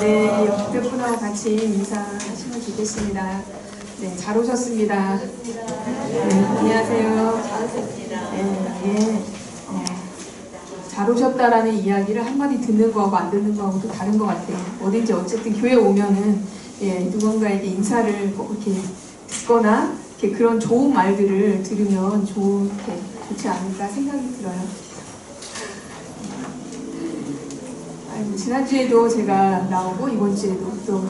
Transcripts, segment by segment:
네, 옆에 분하고 같이 인사하시면 좋겠습니다. 네, 잘 오셨습니다. 네, 안녕하세요. 네, 잘 오셨다라는 이야기를 한마디 듣는 거하고 안 듣는 거하고 또 다른 것 같아요. 어딘지 어쨌든 교회 오면은 누군가에게 인사를 꼭 이렇게 듣거나 이렇게 그런 좋은 말들을 들으면 좋지 않을까 생각이 들어요. 지난주에도 제가 나오고 이번 주에도 또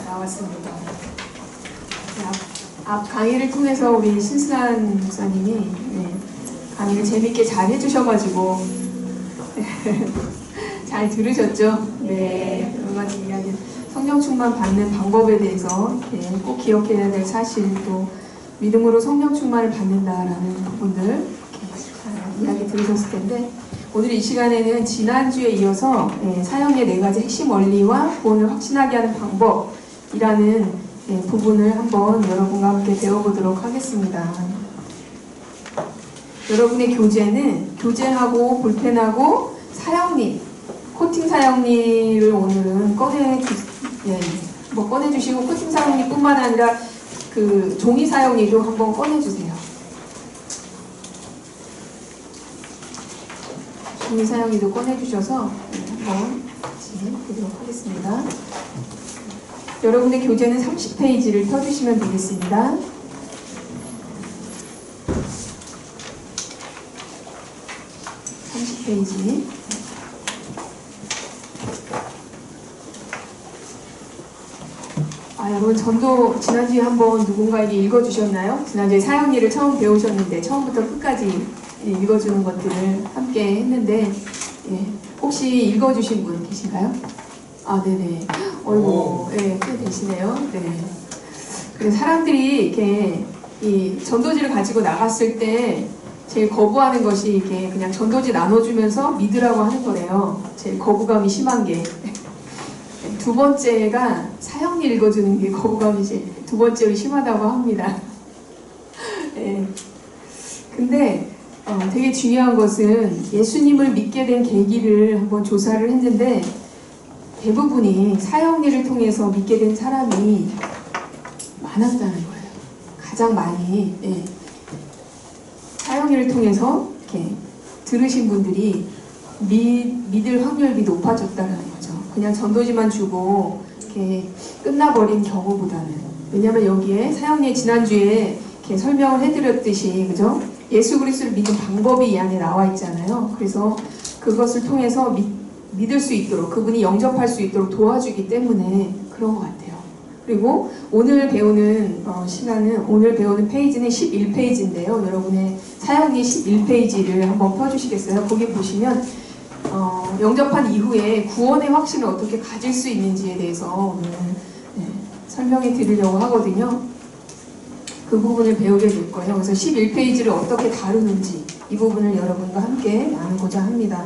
나왔습니다. 앞 강의를 통해서 우리 신승한 목사님이 강의를 재밌게 잘 해주셔가지고 잘 들으셨죠? 네, 여러 가지 이야기, 성령 충만 받는 방법에 대해서 꼭 기억해야 될 사실, 또 믿음으로 성령 충만을 받는다라는 부분들 이야기 들으셨을 텐데, 오늘 이 시간에는 지난주에 이어서 사형의 4가지 핵심 원리와 구원을 확신하게 하는 방법이라는 부분을 한번 여러분과 함께 배워보도록 하겠습니다. 여러분의 교재는 교재하고 볼펜하고 사형리, 코팅 사형리를 오늘은 꺼내주시고, 코팅 사형리뿐만 아니라 그 종이 사형리도 한번 꺼내주세요. 종이 사형리도 꺼내주셔서 한번 같이 보도록 하겠습니다. 여러분의 교재는 30페이지를 펴주시면 되겠습니다. 30페이지. 여러분 전도 지난주에 한번 누군가에게 읽어주셨나요? 지난주에 사형리를 처음 배우셨는데 처음부터 끝까지 읽어주는 것들을 함께 했는데, 혹시 읽어주신 분 계신가요? 네네. 어이구, 꽤 되시네요. 네. 그래서 사람들이 이렇게 이 전도지를 가지고 나갔을 때 제일 거부하는 것이 이렇게 그냥 전도지 나눠주면서 믿으라고 하는 거래요. 제일 거부감이 심한 게. 두 번째가 사형리 읽어주는 게 거부감이 두 번째로 심하다고 합니다. 근데 되게 중요한 것은 예수님을 믿게 된 계기를 한번 조사를 했는데, 대부분이 사형리를 통해서 믿게 된 사람이 많았다는 거예요. 가장 많이 사형리를 통해서 이렇게 들으신 분들이 믿을 확률이 높아졌다는 거죠. 그냥 전도지만 주고 이렇게 끝나버린 경우보다는. 왜냐하면 여기에 사형리 지난주에 이렇게 설명을 해드렸듯이, 그죠? 예수 그리스도를 믿는 방법이 이 안에 나와 있잖아요. 그래서 그것을 통해서 믿을 수 있도록, 그분이 영접할 수 있도록 도와주기 때문에 그런 것 같아요. 그리고 오늘 배우는 오늘 배우는 페이지는 11페이지인데요. 여러분의 사형리 11페이지를 한번 펴주시겠어요? 거기 보시면 영접한 이후에 구원의 확신을 어떻게 가질 수 있는지에 대해서 오늘 설명해 드리려고 하거든요. 그 부분을 배우게 될 거예요. 그래서 11페이지를 어떻게 다루는지 이 부분을 여러분과 함께 나누고자 합니다.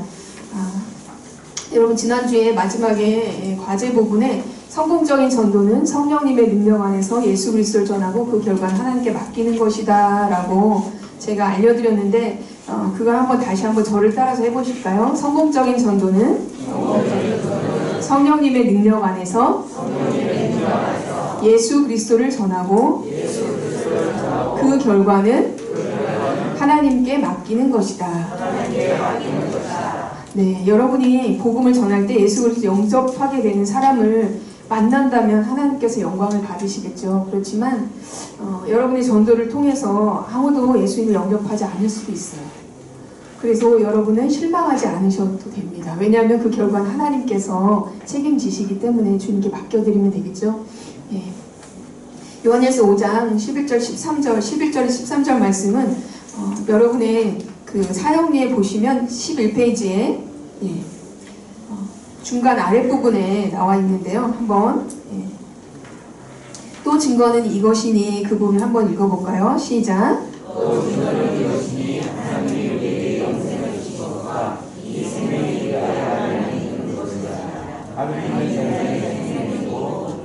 여러분 지난주에 마지막에 과제 부분에 성공적인 전도는 성령님의 능력 안에서 예수 그리스도를 전하고 그 결과는 하나님께 맡기는 것이다 라고 제가 알려드렸는데, 그걸 다시 한번 저를 따라서 해보실까요? 성공적인 전도는 성령님의 능력 안에서 예수 그리스도를 전하고 그 결과는 하나님께 맡기는 것이다. 네, 여러분이 복음을 전할 때 예수 그리스도 영접하게 되는 사람을 만난다면 하나님께서 영광을 받으시겠죠. 그렇지만 여러분의 전도를 통해서 아무도 예수님을 영접하지 않을 수도 있어요. 그래서 여러분은 실망하지 않으셔도 됩니다. 왜냐하면 그 결과는 하나님께서 책임지시기 때문에 주님께 맡겨드리면 되겠죠. 요한일서 5장 11절 13절 11절에 13절 말씀은 여러분의 그 사형리에 보시면 11페이지에 중간 아랫부분에 나와 있는데요. 한번 또 증거는 이것이니 그 부분을 한번 읽어볼까요? 시작. 또 증거는 이것이니 하나님이 우리에게 영생을 주신 것과 이 생명이 위하여 하나님이 이끄는 것이다. 하나님은 영생의 생명이고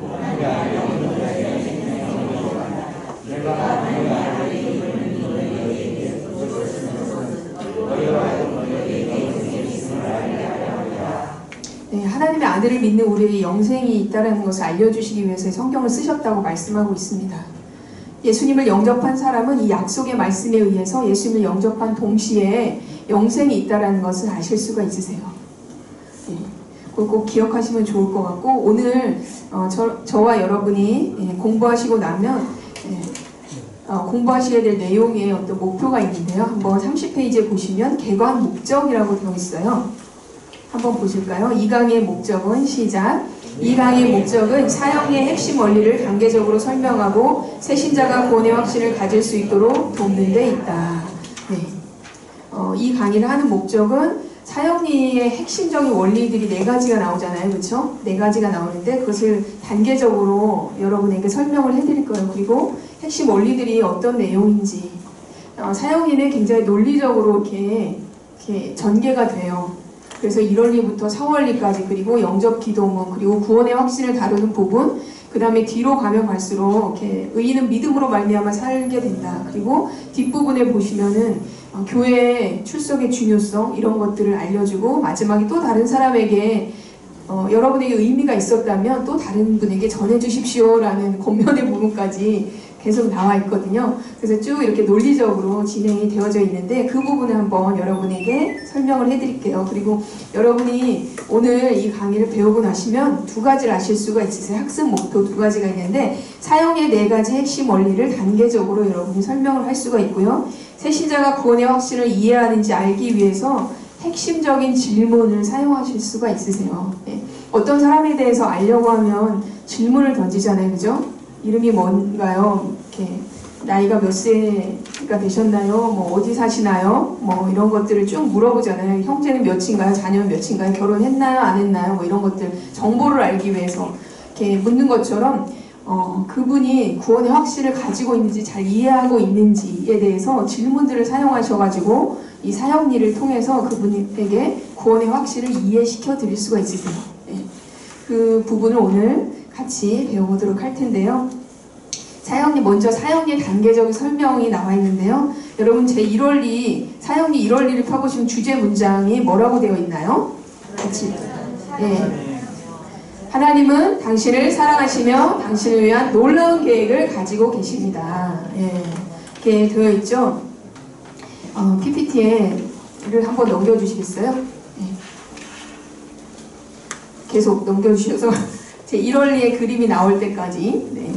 우리가 영원의 생명이고 내가 하나님의 아들을 이끄는 너희에게 너희와 너희에게 영생이 있음을 알게 하려 합니다. 네, 하나님의 아들을 믿는 우리에게 영생이 있다는 것을 알려주시기 위해서 성경을 쓰셨다고 말씀하고 있습니다. 예수님을 영접한 사람은 이 약속의 말씀에 의해서 예수님을 영접한 동시에 영생이 있다는 것을 아실 수가 있으세요. 예, 그걸 꼭 기억하시면 좋을 것 같고, 오늘 저와 여러분이 공부하시고 나면 공부하셔야 될 내용의 어떤 목표가 있는데요. 한번 30페이지에 보시면 개관 목적이라고 되어 있어요. 한번 보실까요? 이 강의의 목적은 시작. 이 강의의 목적은 사형의 핵심 원리를 단계적으로 설명하고 새신자가 구원의 확신을 가질 수 있도록 돕는 데 있다. 네. 이 강의를 하는 목적은 사형리의 핵심적인 원리들이 4가지가 나오잖아요. 그렇죠? 4가지가 나오는데 그것을 단계적으로 여러분에게 설명을 해드릴 거예요. 그리고 핵심 원리들이 어떤 내용인지. 사형리는 굉장히 논리적으로 이렇게 전개가 돼요. 그래서 1원리부터 4원리까지, 그리고 영접 기도문, 그리고 구원의 확신을 다루는 부분, 그 다음에 뒤로 가면 갈수록 이렇게 의인은 믿음으로 말미암아 살게 된다. 그리고 뒷부분에 보시면은 교회의 출석의 중요성, 이런 것들을 알려주고, 마지막에 또 다른 사람에게 여러분에게 의미가 있었다면 또 다른 분에게 전해주십시오라는 겉면의 부분까지 계속 나와 있거든요. 그래서 쭉 이렇게 논리적으로 진행이 되어져 있는데 그 부분을 한번 여러분에게 설명을 해드릴게요. 그리고 여러분이 오늘 이 강의를 배우고 나시면 2가지를 아실 수가 있으세요. 학습 목표 2가지가 있는데 사형의 4가지 핵심 원리를 단계적으로 여러분이 설명을 할 수가 있고요. 새신자가 구원의 확신을 이해하는지 알기 위해서 핵심적인 질문을 사용하실 수가 있으세요. 네. 어떤 사람에 대해서 알려고 하면 질문을 던지잖아요. 그죠? 이름이 뭔가요? 이렇게 나이가 몇 세가 되셨나요? 뭐 어디 사시나요? 뭐 이런 것들을 쭉 물어보잖아요. 형제는 몇인가요? 자녀는 몇인가요? 결혼했나요? 안 했나요? 뭐 이런 것들 정보를 알기 위해서 이렇게 묻는 것처럼 그분이 구원의 확신을 가지고 있는지 잘 이해하고 있는지에 대해서 질문들을 사용하셔가지고 이 사형리를 통해서 그분에게 구원의 확신을 이해시켜 드릴 수가 있으세요. 네. 그 부분을 오늘 같이 배워보도록 할 텐데요. 먼저 사형리 단계적인 설명이 나와 있는데요. 여러분 제 1원리, 사형리 1원리를 펴보시면 주제 문장이 뭐라고 되어 있나요? 같이. 네. 하나님은 당신을 사랑하시며 당신을 위한 놀라운 계획을 가지고 계십니다. 예, 이렇게 되어 있죠. PPT를 한번 넘겨주시겠어요? 예. 계속 넘겨주셔서 제 1원리의 그림이 나올 때까지. 네.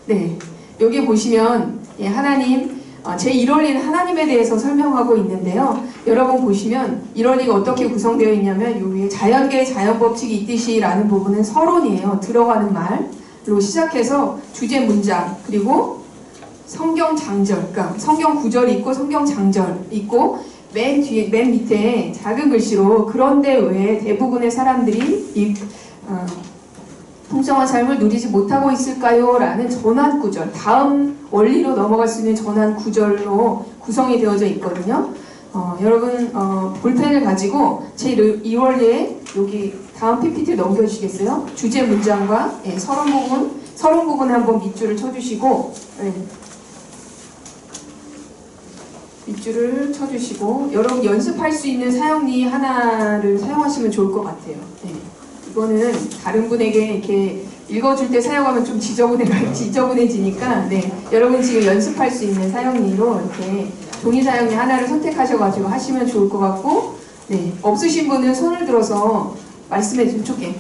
네. 여기 보시면 하나님, 제 1원리는 하나님에 대해서 설명하고 있는데요. 여러분 보시면 1원리가 어떻게 구성되어 있냐면 여기에 자연계의 자연법칙이 있듯이 라는 부분은 서론이에요. 들어가는 말로 시작해서 주제 문장, 그리고 성경 장절, 그러니까 성경 구절이 있고 성경 장절 있고 맨 밑에 작은 글씨로 그런데 왜 대부분의 사람들이 이 풍성한 삶을 누리지 못하고 있을까요? 라는 전환 구절, 다음 원리로 넘어갈 수 있는 전환 구절로 구성이 되어져 있거든요. 여러분 볼펜을 가지고 제 2원리에 여기 다음 PPT를 넘겨주시겠어요? 주제 문장과 서론 부분에 한번 밑줄을 쳐주시고 밑줄을 쳐주시고 여러분 연습할 수 있는 사형리 하나를 사용하시면 좋을 것 같아요. 네. 이거는 다른 분에게 이렇게 읽어줄 때 사용하면 좀 지저분해지니까 여러분 지금 연습할 수 있는 사형리로 이렇게 종이 사형리 하나를 선택하셔가지고 하시면 좋을 것 같고 없으신 분은 손을 들어서 말씀해 준 쪽에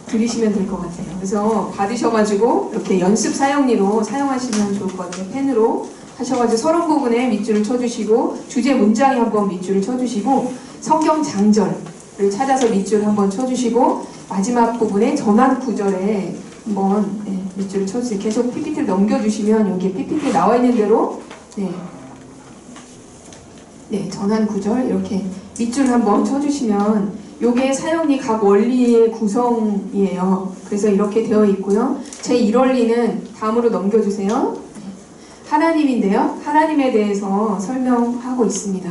들이시면 될 것 같아요. 그래서 받으셔가지고 이렇게 연습 사형리로 사용하시면 좋을 것 같아요. 펜으로 하셔가지고 서론 부분에 밑줄을 쳐주시고 주제 문장에 한번 밑줄을 쳐주시고 성경 장절을 찾아서 밑줄 한번 쳐주시고 마지막 부분에 전환 구절에 한번 밑줄을 쳐주세요. 계속 PPT를 넘겨주시면 여기 PPT에 나와 있는 대로 전환 구절 이렇게 밑줄 한번 쳐주시면 요게 사형리 각 원리의 구성이에요. 그래서 이렇게 되어 있고요. 제 1원리는 다음으로 넘겨주세요. 하나님인데요. 하나님에 대해서 설명하고 있습니다.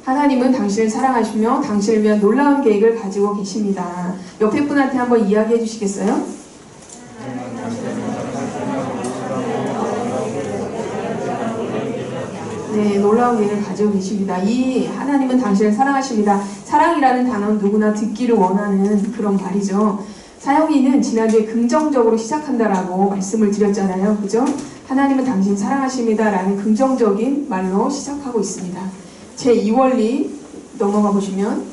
하나님은 당신을 사랑하시며 당신을 위한 놀라운 계획을 가지고 계십니다. 옆에 분한테 한번 이야기해 주시겠어요? 놀라운 놀라운 예를 가지고 계십니다. 이 하나님은 당신을 사랑하십니다. 사랑이라는 단어는 누구나 듣기를 원하는 그런 말이죠. 사형이는 지난주에 긍정적으로 시작한다라고 말씀을 드렸잖아요. 그죠? 하나님은 당신 사랑하십니다 라는 긍정적인 말로 시작하고 있습니다. 제2원리 넘어가 보시면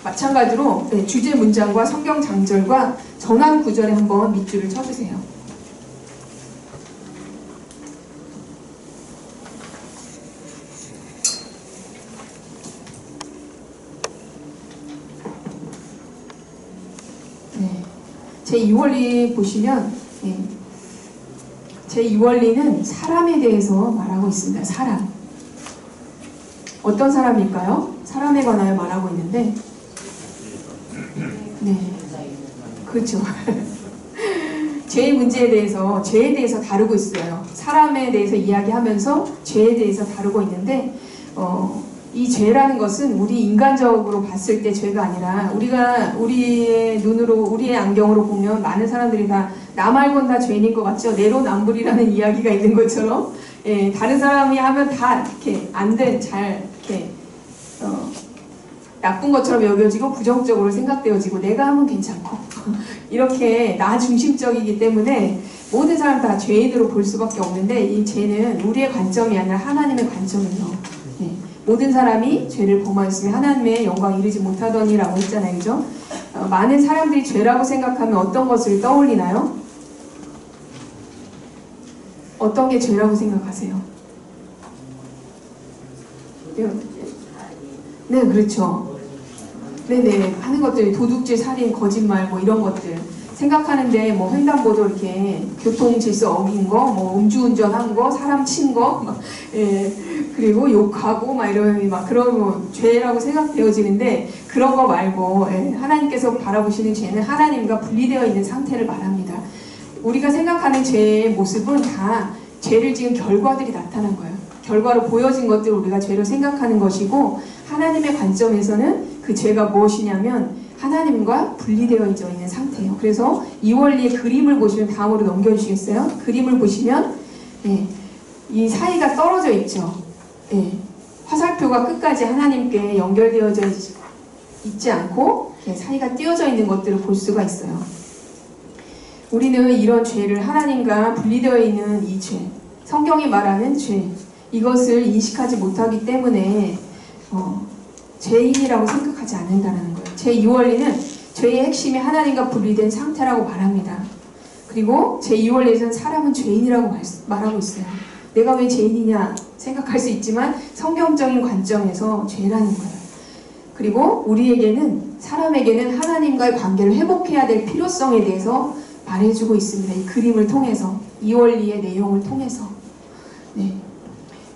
마찬가지로 주제 문장과 성경 장절과 전환 구절에 한번 밑줄을 쳐주세요. 제2원리 보시면 제2원리는 사람에 대해서 말하고 있습니다. 사람. 어떤 사람일까요? 사람에 관하여 말하고 있는데 그렇죠. 죄의 문제에 대해서, 죄에 대해서 다루고 있어요. 사람에 대해서 이야기하면서 죄에 대해서 다루고 있는데 이 죄라는 것은 우리 인간적으로 봤을 때 죄가 아니라 우리가 우리의 눈으로, 우리의 안경으로 보면 많은 사람들이 다 나 말곤 다 죄인인 것 같죠? 내로남불이라는 이야기가 있는 것처럼 다른 사람이 하면 다 이렇게 안 된, 잘 이렇게 나쁜 것처럼 여겨지고 부정적으로 생각되어지고 내가 하면 괜찮고 이렇게 나 중심적이기 때문에 모든 사람 다 죄인으로 볼 수밖에 없는데 이 죄는 우리의 관점이 아니라 하나님의 관점이에요. 모든 사람이 죄를 범하였으면 하나님의 영광 이르지 못하더니라고 했잖아요. 그죠? 많은 사람들이 죄라고 생각하면 어떤 것을 떠올리나요? 어떤 게 죄라고 생각하세요? 네, 그렇죠. 네네, 하는 것들, 도둑질, 살인, 거짓말, 뭐 이런 것들 생각하는데 뭐 횡단보도 이렇게 교통 질서 어긴 거, 뭐 음주운전한 거, 사람 친 거, 그리고 욕하고 막 이런 막 그런 뭐 죄라고 생각되어지는데 그런 거 말고 하나님께서 바라보시는 죄는 하나님과 분리되어 있는 상태를 말합니다. 우리가 생각하는 죄의 모습은 다 죄를 지은 결과들이 나타난 거예요. 결과로 보여진 것들을 우리가 죄로 생각하는 것이고 하나님의 관점에서는 그 죄가 무엇이냐면 하나님과 분리되어 있는 상태예요. 그래서 이 원리의 그림을 보시면 다음으로 넘겨주시겠어요? 그림을 보시면 이 사이가 떨어져 있죠. 화살표가 끝까지 하나님께 연결되어져 있지 않고 사이가 띄어져 있는 것들을 볼 수가 있어요. 우리는 이런 죄를 하나님과 분리되어 있는 이 죄, 성경이 말하는 죄, 이것을 인식하지 못하기 때문에 죄인이라고 생각하지 않는다는 거예요. 제2원리는 죄의 핵심이 하나님과 분리된 상태라고 말합니다. 그리고 제2원리에서는 사람은 죄인이라고 말하고 있어요. 내가 왜 죄인이냐 생각할 수 있지만 성경적인 관점에서 죄라는 거예요. 그리고 우리에게는, 사람에게는 하나님과의 관계를 회복해야 될 필요성에 대해서 말해주고 있습니다. 이 그림을 통해서, 이 원리의 내용을 통해서.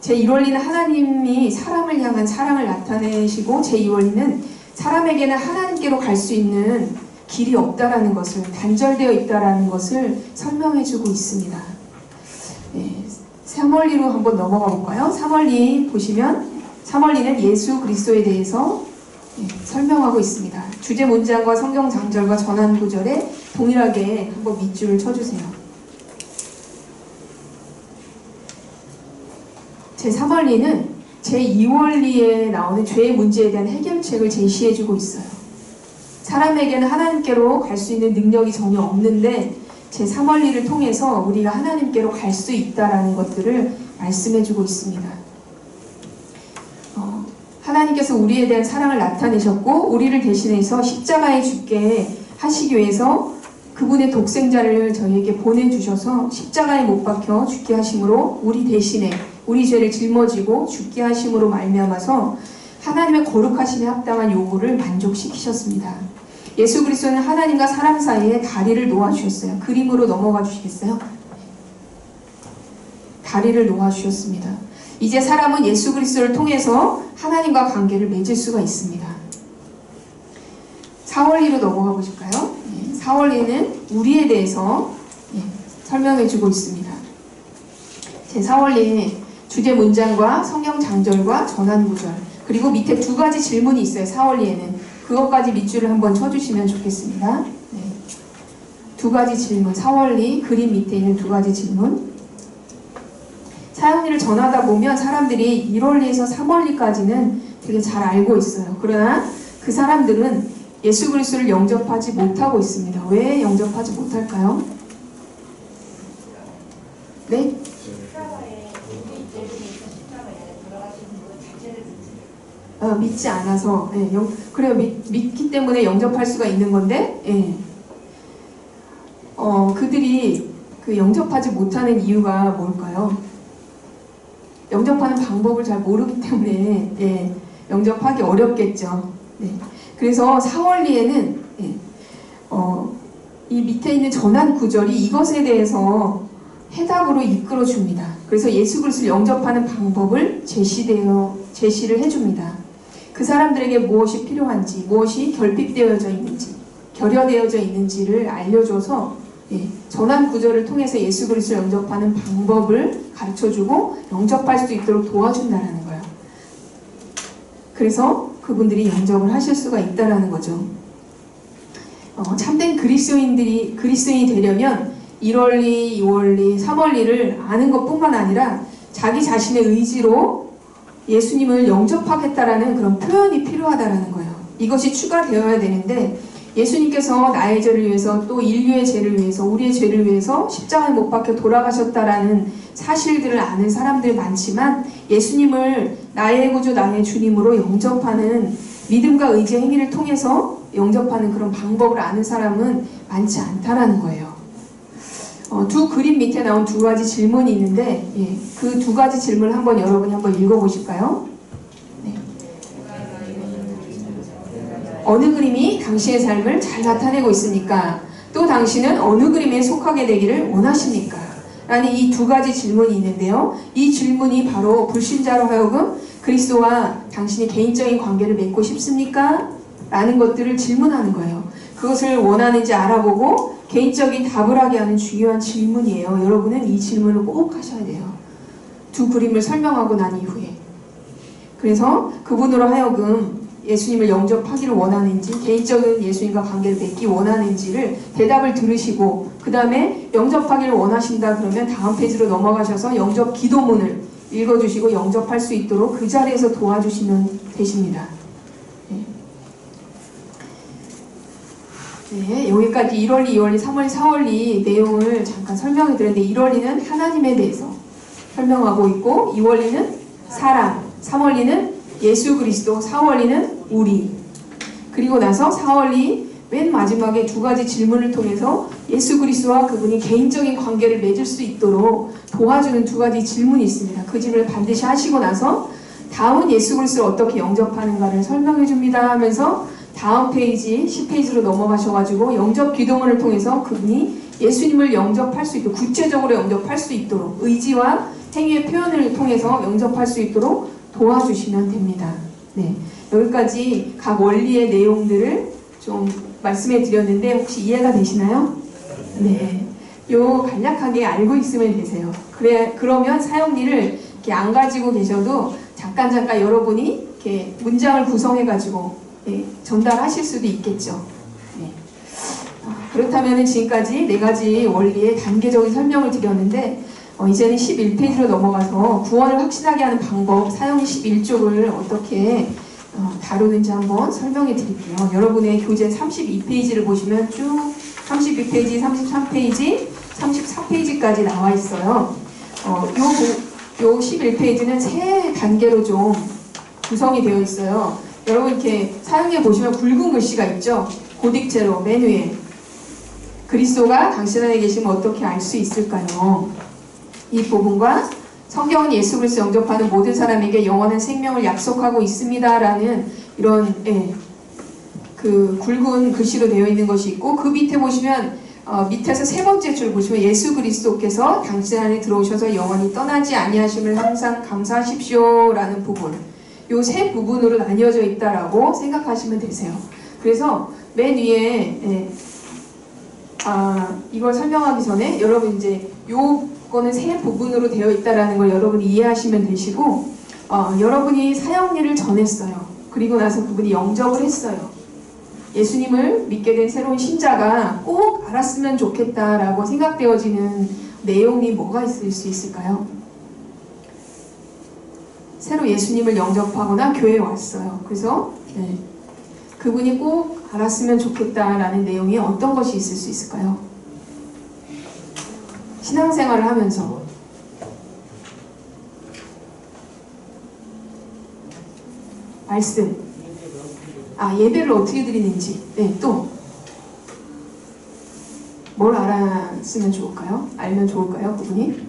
제1원리는 하나님이 사람을 향한 사랑을 나타내시고 제2원리는 사람에게는 하나님께로 갈 수 있는 길이 없다라는 것을, 단절되어 있다라는 것을 설명해주고 있습니다. 3원리로 한번 넘어가 볼까요? 3원리 보시면 3원리는 예수 그리스도에 대해서 설명하고 있습니다. 주제 문장과 성경 장절과 전환 구절에 동일하게 한번 밑줄을 쳐주세요. 제3원리는 제2원리에 나오는 죄의 문제에 대한 해결책을 제시해주고 있어요. 사람에게는 하나님께로 갈 수 있는 능력이 전혀 없는데 제3원리를 통해서 우리가 하나님께로 갈 수 있다는 것들을 말씀해주고 있습니다. 하나님께서 우리에 대한 사랑을 나타내셨고 우리를 대신해서 십자가에 죽게 하시기 위해서 그분의 독생자를 저희에게 보내주셔서 십자가에 못 박혀 죽게 하심으로 우리 대신에 우리 죄를 짊어지고 죽게 하심으로 말미암아서 하나님의 거룩하심에 합당한 요구를 만족시키셨습니다. 예수 그리스도는 하나님과 사람 사이에 다리를 놓아주셨어요. 그림으로 넘어가 주시겠어요? 다리를 놓아주셨습니다. 이제 사람은 예수 그리스도를 통해서 하나님과 관계를 맺을 수가 있습니다. 4원리로 넘어가 보실까요? 4원리는 우리에 대해서 설명해주고 있습니다. 제4원리는 주제 문장과 성경 장절과 전환 구절, 그리고 밑에 두 가지 질문이 있어요. 4원리에는 그것까지 밑줄을 한번 쳐주시면 좋겠습니다. 두 가지 질문, 4원리 그림 밑에 있는 두 가지 질문. 사형리를 전하다 보면 사람들이 1월리에서 3월리까지는 되게 잘 알고 있어요. 그러나 그 사람들은 예수 그리스도를 영접하지 못하고 있습니다. 왜 영접하지 못할까요? 네? 믿지 않아서. 예, 그래요. 믿기 때문에 영접할 수가 있는 건데, 예. 그들이 그 영접하지 못하는 이유가 뭘까요? 영접하는 방법을 잘 모르기 때문에, 예, 영접하기 어렵겠죠. 네. 그래서 4월리에는, 예, 이 밑에 있는 전환 구절이 이것에 대해서 해답으로 이끌어 줍니다. 그래서 예수 그리스도를 영접하는 방법을 제시를 해줍니다. 그 사람들에게 무엇이 필요한지, 무엇이 결핍되어져 있는지, 결여되어져 있는지를 알려줘서, 예, 전환 구절을 통해서 예수 그리스도를 영접하는 방법을 가르쳐주고 영접할 수 있도록 도와준다는 거예요. 그래서 그분들이 영접을 하실 수가 있다는 거죠. 참된 그리스도인이 되려면 1월리, 2월리, 3월리를 아는 것뿐만 아니라 자기 자신의 의지로 예수님을 영접하겠다라는 그런 표현이 필요하다라는 거예요. 이것이 추가되어야 되는데 예수님께서 나의 죄를 위해서 또 인류의 죄를 위해서 우리의 죄를 위해서 십자가에 못 박혀 돌아가셨다라는 사실들을 아는 사람들 많지만 예수님을 나의 구주 나의 주님으로 영접하는 믿음과 의지의 행위를 통해서 영접하는 그런 방법을 아는 사람은 많지 않다라는 거예요. 두 그림 밑에 나온 두 가지 질문이 있는데, 예, 그 두 가지 질문을 여러분이 한번 읽어보실까요? 네. 어느 그림이 당신의 삶을 잘 나타내고 있습니까? 또 당신은 어느 그림에 속하게 되기를 원하십니까? 라는 이 두 가지 질문이 있는데요. 이 질문이 바로 불신자로 하여금 그리스도와 당신이 개인적인 관계를 맺고 싶습니까? 라는 것들을 질문하는 거예요. 그것을 원하는지 알아보고 개인적인 답을 하게 하는 중요한 질문이에요. 여러분은 이 질문을 꼭 하셔야 돼요. 두 그림을 설명하고 난 이후에. 그래서 그분으로 하여금 예수님을 영접하기를 원하는지, 개인적인 예수님과 관계를 맺기 원하는지를 대답을 들으시고, 그 다음에 영접하기를 원하신다 그러면 다음 페이지로 넘어가셔서 영접 기도문을 읽어주시고 영접할 수 있도록 그 자리에서 도와주시면 되십니다. 네, 여기까지 1월리, 2월리, 3월리, 4월리 내용을 잠깐 설명해 드렸는데 1월리는 하나님에 대해서 설명하고 있고 2월리는 사람, 3월리는 예수 그리스도, 4월리는 우리. 그리고 나서 4월리 맨 마지막에 두 가지 질문을 통해서 예수 그리스도와 그분이 개인적인 관계를 맺을 수 있도록 도와주는 두 가지 질문이 있습니다. 그 질문을 반드시 하시고 나서 다음은 예수 그리스도를 어떻게 영접하는가를 설명해 줍니다 하면서 다음 페이지 10페이지로 넘어가셔가지고 영접 기도문을 통해서 그분이 예수님을 영접할 수 있도록, 구체적으로 영접할 수 있도록 의지와 행위의 표현을 통해서 영접할 수 있도록 도와주시면 됩니다. 네, 여기까지 각 원리의 내용들을 좀 말씀해 드렸는데 혹시 이해가 되시나요? 네, 요 간략하게 알고 있으면 되세요. 그러면 사용리를 이렇게 안 가지고 계셔도 잠깐 여러분이 이렇게 문장을 구성해가지고 전달하실 수도 있겠죠. 네. 그렇다면 지금까지 네 가지 원리의 단계적인 설명을 드렸는데 이제는 11페이지로 넘어가서 구원을 확신하게 하는 방법, 사용 11쪽을 어떻게 다루는지 한번 설명해 드릴게요. 여러분의 교재 32페이지를 보시면 쭉 32페이지, 33페이지, 34페이지까지 나와 있어요. 요 11페이지는 세 단계로 좀 구성이 되어 있어요. 여러분 이렇게 사용해 보시면 굵은 글씨가 있죠? 고딕체로 맨 위에. 그리스도가 당신 안에 계시면 어떻게 알 수 있을까요? 이 부분과 성경은 예수 그리스도 영접하는 모든 사람에게 영원한 생명을 약속하고 있습니다 라는 이런 그 굵은 글씨로 되어 있는 것이 있고, 그 밑에 보시면 밑에서 세 번째 줄 보시면 예수 그리스도께서 당신 안에 들어오셔서 영원히 떠나지 아니하심을 항상 감사하십시오 라는 부분, 요 세 부분으로 나뉘어져 있다라고 생각하시면 되세요. 그래서 맨 위에 이걸 설명하기 전에 여러분 이제 요거는 세 부분으로 되어 있다라는 걸 여러분이 이해하시면 되시고, 여러분이 사형리를 전했어요. 그리고 나서 그분이 영접을 했어요. 예수님을 믿게 된 새로운 신자가 꼭 알았으면 좋겠다라고 생각되어지는 내용이 뭐가 있을 수 있을까요? 새로 예수님을 영접하거나 교회에 왔어요. 그래서 그분이 꼭 알았으면 좋겠다라는 내용이 어떤 것이 있을 수 있을까요? 신앙생활을 하면서 말씀, 예배를 어떻게 드리는지, 또 뭘 알았으면 좋을까요? 알면 좋을까요? 그분이?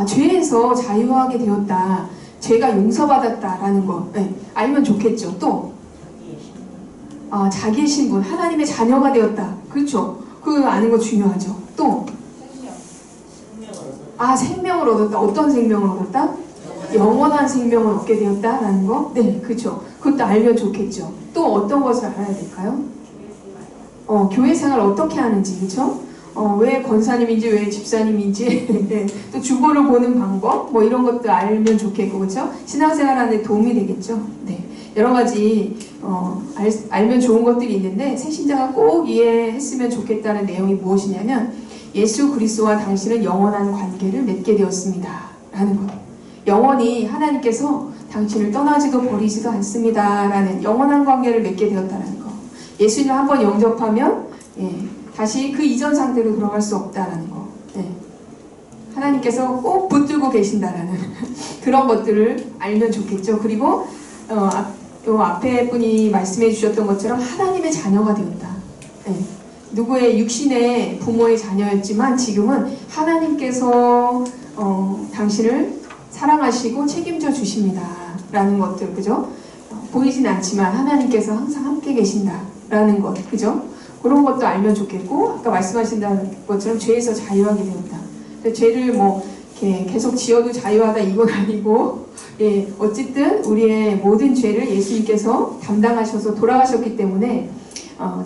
죄에서 자유하게 되었다, 죄가 용서받았다라는 거, 알면 좋겠죠. 또 자기의 신분, 하나님의 자녀가 되었다. 그렇죠? 그거 아는 거 중요하죠. 또 생명을 얻었다. 어떤 생명을 얻었다? 영원한 생명을 얻게 되었다라는 거? 네, 그렇죠. 그것도 알면 좋겠죠. 또 어떤 것을 알아야 될까요? 교회 생활 어떻게 하는지, 그렇죠? 왜 권사님인지, 왜 집사님인지, 또 주보를 보는 방법, 뭐 이런 것도 알면 좋겠고, 그렇죠? 신앙생활 하는데 도움이 되겠죠. 네, 여러 가지 알면 좋은 것들이 있는데 새신자가 꼭 이해했으면 좋겠다는 내용이 무엇이냐면, 예수 그리스도와 당신은 영원한 관계를 맺게 되었습니다 라는 것. 영원히 하나님께서 당신을 떠나지도 버리지도 않습니다 라는 영원한 관계를 맺게 되었다는 것. 예수님을 한번 영접하면 다시 그 이전 상태로 돌아갈 수 없다라는 거. 하나님께서 꼭 붙들고 계신다라는 그런 것들을 알면 좋겠죠. 그리고 앞에 분이 말씀해 주셨던 것처럼 하나님의 자녀가 되었다. 누구의 육신의 부모의 자녀였지만 지금은 하나님께서 당신을 사랑하시고 책임져 주십니다 라는 것들, 그죠? 보이진 않지만 하나님께서 항상 함께 계신다라는 것, 그죠? 그런 것도 알면 좋겠고, 아까 말씀하신 것처럼 죄에서 자유하게 되었다. 죄를 이렇게 계속 지어도 자유하다 이건 아니고, 어쨌든 우리의 모든 죄를 예수님께서 담당하셔서 돌아가셨기 때문에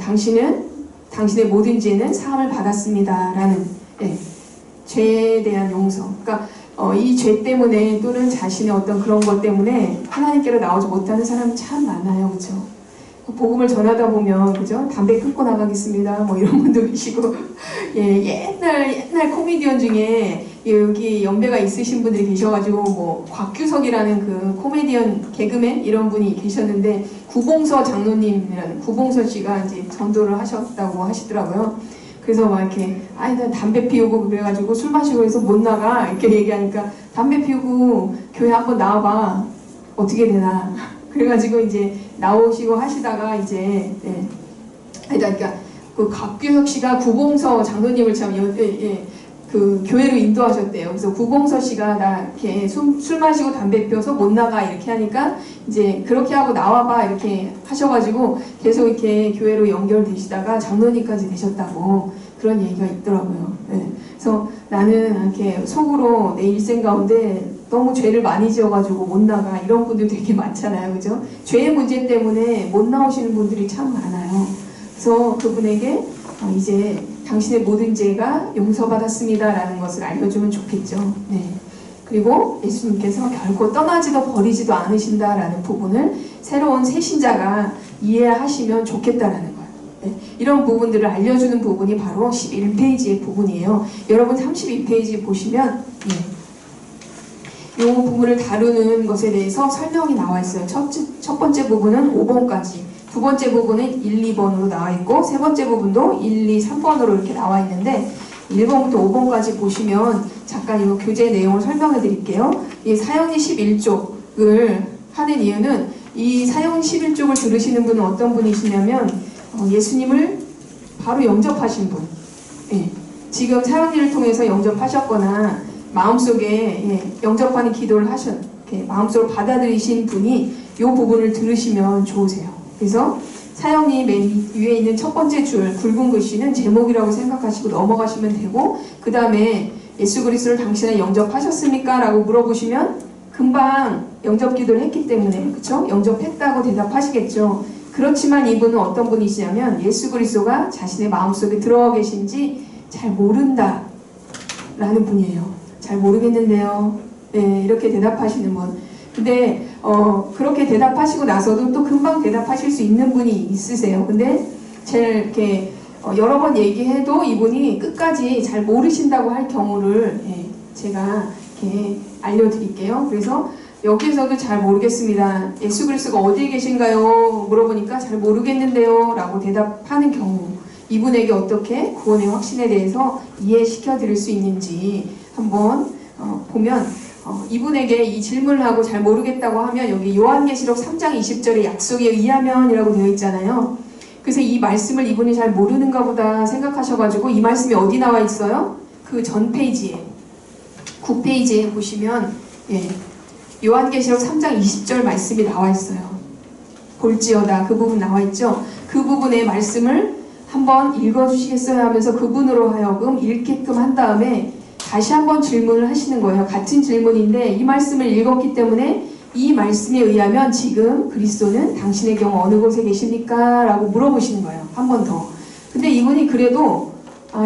당신의 모든 죄는 사함을 받았습니다라는 죄에 대한 용서. 그러니까 이 죄 때문에 또는 자신의 어떤 그런 것 때문에 하나님께로 나오지 못하는 사람이 참 많아요, 그렇죠? 복음을 전하다 보면, 그죠? 담배 끊고 나가겠습니다, 뭐 이런 분도 계시고, 옛날 코미디언 중에 여기 연배가 있으신 분들이 계셔가지고 곽규석이라는 그 코미디언 개그맨 이런 분이 계셨는데, 구봉서 장로님이라는 구봉서 씨가 이제 전도를 하셨다고 하시더라고요. 그래서 이렇게 난 담배 피우고 그래가지고 술 마시고 해서 못 나가 이렇게 얘기하니까, 담배 피우고 교회 한번 나와봐 어떻게 되나. 그래가지고 이제 나오시고 하시다가 이제 그러니까 그 곽규석 씨가 구봉서 장로님을 참 그 교회로 인도하셨대요. 그래서 구봉서 씨가 나 이렇게 술 마시고 담배 피워서 못 나가 이렇게 하니까 이제 그렇게 하고 나와봐 이렇게 하셔가지고 계속 이렇게 교회로 연결되시다가 장로님까지 되셨다고 그런 얘기가 있더라고요. 그래서 나는 이렇게 속으로 내 일생 가운데 너무 죄를 많이 지어가지고 못 나가 이런 분들 되게 많잖아요, 그죠? 죄의 문제 때문에 못 나오시는 분들이 참 많아요. 그래서 그분에게 이제 당신의 모든 죄가 용서받았습니다 라는 것을 알려주면 좋겠죠. 그리고 예수님께서 결코 떠나지도 버리지도 않으신다라는 부분을 새로운 새신자가 이해하시면 좋겠다라는 거예요. 이런 부분들을 알려주는 부분이 바로 11페이지의 부분이에요. 여러분 32페이지 보시면 이 부분을 다루는 것에 대해서 설명이 나와 있어요. 첫 번째 부분은 5번까지, 두 번째 부분은 1, 2번으로 나와 있고, 세 번째 부분도 1, 2, 3번으로 이렇게 나와 있는데, 1번부터 5번까지 보시면 잠깐 이 교재 내용을 설명해 드릴게요. 이 사형리 11쪽을 하는 이유는, 이 사형리 11쪽을 들으시는 분은 어떤 분이시냐면 예수님을 바로 영접하신 분, 지금 사형리를 통해서 영접하셨거나 마음속에 영접하는 기도를 마음속으로 받아들이신 분이 이 부분을 들으시면 좋으세요. 그래서 사형리 맨 위에 있는 첫 번째 줄 굵은 글씨는 제목이라고 생각하시고 넘어가시면 되고, 그 다음에 예수 그리스도를 당신은 영접하셨습니까? 라고 물어보시면 금방 영접 기도를 했기 때문에, 그쵸? 영접했다고 대답하시겠죠. 그렇지만 이분은 어떤 분이시냐면 예수 그리스도가 자신의 마음속에 들어와 계신지 잘 모른다 라는 분이에요. 잘 모르겠는데요. 이렇게 대답하시는 분. 근데 그렇게 대답하시고 나서도 또 금방 대답하실 수 있는 분이 있으세요. 근데 제일 이렇게 여러 번 얘기해도 이분이 끝까지 잘 모르신다고 할 경우를 제가 이렇게 알려드릴게요. 그래서 여기에서도 잘 모르겠습니다. 예수 그리스도가 어디에 계신가요? 물어보니까 잘 모르겠는데요 라고 대답하는 경우, 이분에게 어떻게 구원의 확신에 대해서 이해시켜 드릴 수 있는지 한번 보면, 이분에게 이 질문을 하고 잘 모르겠다고 하면 여기 요한계시록 3장 20절에 약속에 의하면 이라고 되어 있잖아요. 그래서 이 말씀을 이분이 잘 모르는가 보다 생각하셔가지고 이 말씀이 어디 나와 있어요? 그 전 페이지에 9페이지에 보시면 요한계시록 3장 20절 말씀이 나와 있어요. 볼지어다 그 부분 나와 있죠. 그 부분의 말씀을 한번 읽어주시겠어요 하면서 그분으로 하여금 읽게끔 한 다음에 다시 한번 질문을 하시는 거예요. 같은 질문인데 이 말씀을 읽었기 때문에 이 말씀에 의하면 지금 그리스도는 당신의 경우 어느 곳에 계십니까? 라고 물어보시는 거예요. 한 번 더. 근데 이분이 그래도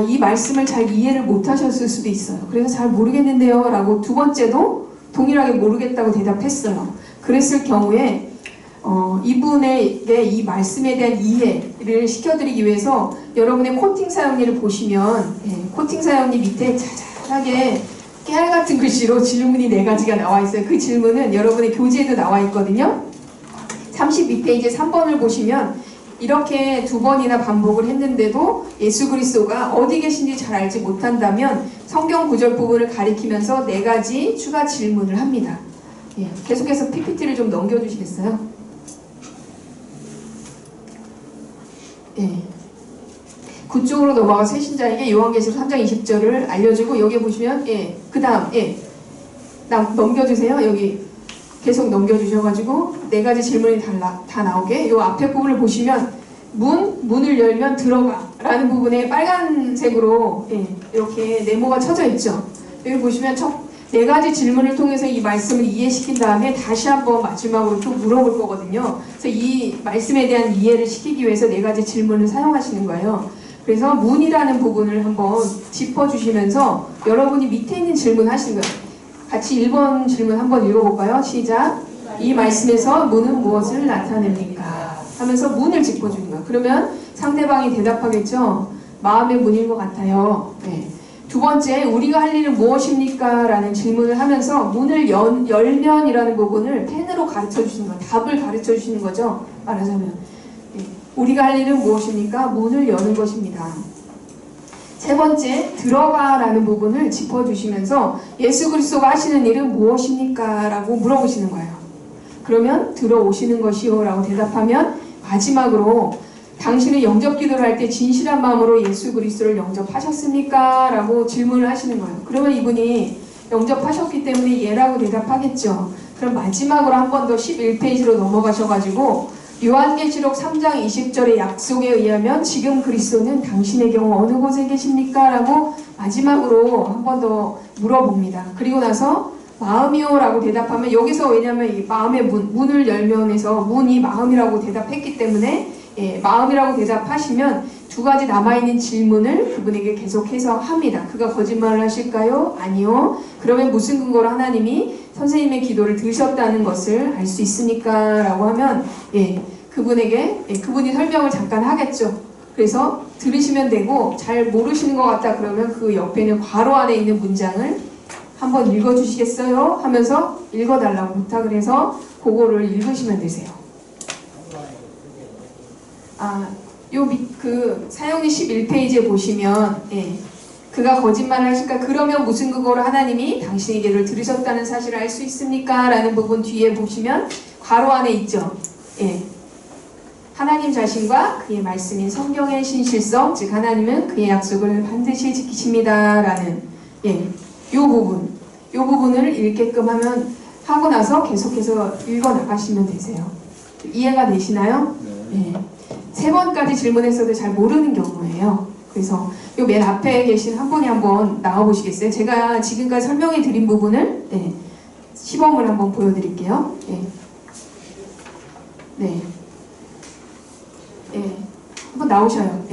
이 말씀을 잘 이해를 못하셨을 수도 있어요. 그래서 잘 모르겠는데요 라고 두 번째도 동일하게 모르겠다고 대답했어요. 그랬을 경우에 이분에게 이 말씀에 대한 이해를 시켜드리기 위해서 여러분의 코팅 사용리를 보시면 코팅 사용리 밑에 자잘하게 깨알같은 글씨로 질문이 4가지가 나와 있어요. 그 질문은 여러분의 교재에도 나와 있거든요. 32페이지 3번을 보시면 이렇게 2번이나 반복을 했는데도 예수 그리스도가 어디 계신지 잘 알지 못한다면 성경 구절 부분을 가리키면서 4가지 추가 질문을 합니다. 계속해서 PPT를 좀 넘겨주시겠어요? 그쪽으로 넘어가 세신자에게 요한계시록 3장 20절을 알려주고 여기 보시면 그 다음 넘겨주세요. 여기 계속 넘겨주셔가지고 4가지 질문이 다 나오게 요 앞에 부분을 보시면 문을 열면 들어가 라는 부분에 빨간색으로 이렇게 네모가 쳐져 있죠. 여기 보시면 4가지 질문을 통해서 이 말씀을 이해시킨 다음에 다시 한번 마지막으로 또 물어볼 거거든요. 그래서 이 말씀에 대한 이해를 시키기 위해서 4가지 질문을 사용하시는 거예요. 그래서 문이라는 부분을 한번 짚어주시면서 여러분이 밑에 있는 질문 하시는 거예요. 같이 1번 질문 한번 읽어볼까요? 시작. 이 말씀에서 문은 무엇을 나타냅니까? 하면서 문을 짚어주는 거예요. 그러면 상대방이 대답하겠죠. 마음의 문인 것 같아요. 두 번째, 우리가 할 일은 무엇입니까? 라는 질문을 하면서 문을 열면이라는 부분을 펜으로 가르쳐 주시는 거예요. 답을 가르쳐 주시는 거죠. 말하자면. 우리가 할 일은 무엇입니까? 문을 여는 것입니다. 세 번째, 들어가라는 부분을 짚어주시면서 예수 그리스도가 하시는 일은 무엇입니까? 라고 물어보시는 거예요. 그러면 들어오시는 것이요 라고 대답하면 마지막으로 당신은 영접 기도를 할 때 진실한 마음으로 예수 그리스도를 영접하셨습니까? 라고 질문을 하시는 거예요. 그러면 이분이 영접하셨기 때문에 예라고 대답하겠죠. 그럼 마지막으로 한 번 더 11페이지로 넘어가셔가지고 요한계시록 3장 20절의 약속에 의하면 지금 그리스도는 당신의 경우 어느 곳에 계십니까? 라고 마지막으로 한 번 더 물어봅니다. 그리고 나서 마음이요 라고 대답하면 여기서 왜냐면 이 마음의 문을 열면에서 문이 마음이라고 대답했기 때문에 마음이라고 대답하시면 2가지 남아있는 질문을 그분에게 계속해서 합니다. 그가 거짓말을 하실까요? 아니요. 그러면 무슨 근거로 하나님이 선생님의 기도를 들으셨다는 것을 알 수 있습니까? 라고 하면 그분에게 그분이 설명을 잠깐 하겠죠. 그래서 들으시면 되고 잘 모르시는 것 같다 그러면 그 옆에는 괄호 안에 있는 문장을 한번 읽어주시겠어요? 하면서 읽어달라고 부탁을 해서 그거를 읽으시면 되세요. 그 사용리 11페이지에 보시면 그가 거짓말을 하실까? 그러면 무슨 그거로 하나님이 당신의 기도를 들으셨다는 사실을 알 수 있습니까? 라는 부분 뒤에 보시면 괄호 안에 있죠. 하나님 자신과 그의 말씀인 성경의 신실성, 즉 하나님은 그의 약속을 반드시 지키십니다. 라는 요 부분을 읽게끔 하고 나서 계속해서 읽어 나가시면 되세요. 이해가 되시나요? 네. 3번까지 질문했어도 잘 모르는 경우예요. 그래서 요 맨 앞에 계신 한 분이 한번 나와 보시겠어요? 제가 지금까지 설명해 드린 부분을 시범을 한번 보여드릴게요. 한번 나오셔요.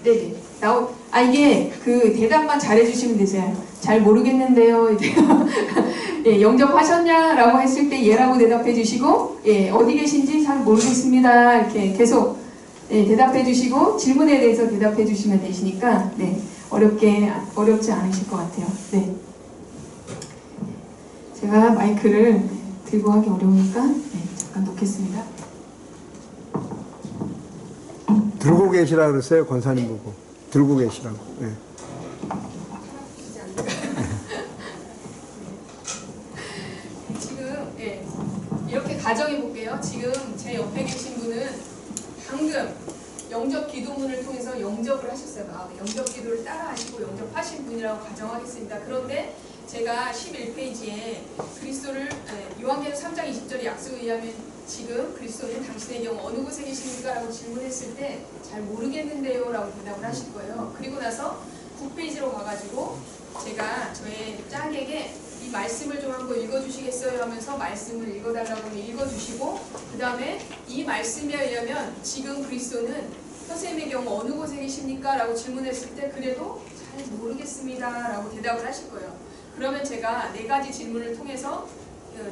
네네. 이게 그 대답만 잘해주시면 되세요. 잘 모르겠는데요. 영접하셨냐라고 했을 때 예라고 대답해 주시고 어디 계신지 잘 모르겠습니다. 이렇게 계속 대답해 주시고 질문에 대해서 대답해 주시면 되시니까 어렵지 않으실 것 같아요. 제가 마이크를 들고 하기 어려우니까 잠깐 놓겠습니다. 들고 계시라 그랬어요, 권사님 보고. 들고 계시라고. 네. 지금 이렇게 가정해 볼게요. 지금 제 옆에 계신 분은 방금 영접 기도문을 통해서 영접을 하셨어요. 마음에 영접 기도를 따라 하시고 영접하신 분이라고 가정하겠습니다. 그런데 제가 11페이지에 그리스도를 요한계시록 3장 20절의 약속에 의하면 지금 그리스도는 당신의 경우 어느 곳에 계십니까? 라고 질문했을 때 잘 모르겠는데요 라고 대답을 하실 거예요. 그리고 나서 9페이지로 가가지고 제가 저의 짝에게 이 말씀을 좀 한번 읽어주시겠어요? 하면서 말씀을 읽어달라고 하면 읽어주시고 그 다음에 이 말씀에 의하면 지금 그리스도는 선생님의 경우 어느 곳에 계십니까? 라고 질문했을 때 그래도 잘 모르겠습니다 라고 대답을 하실 거예요. 그러면 제가 4가지 질문을 통해서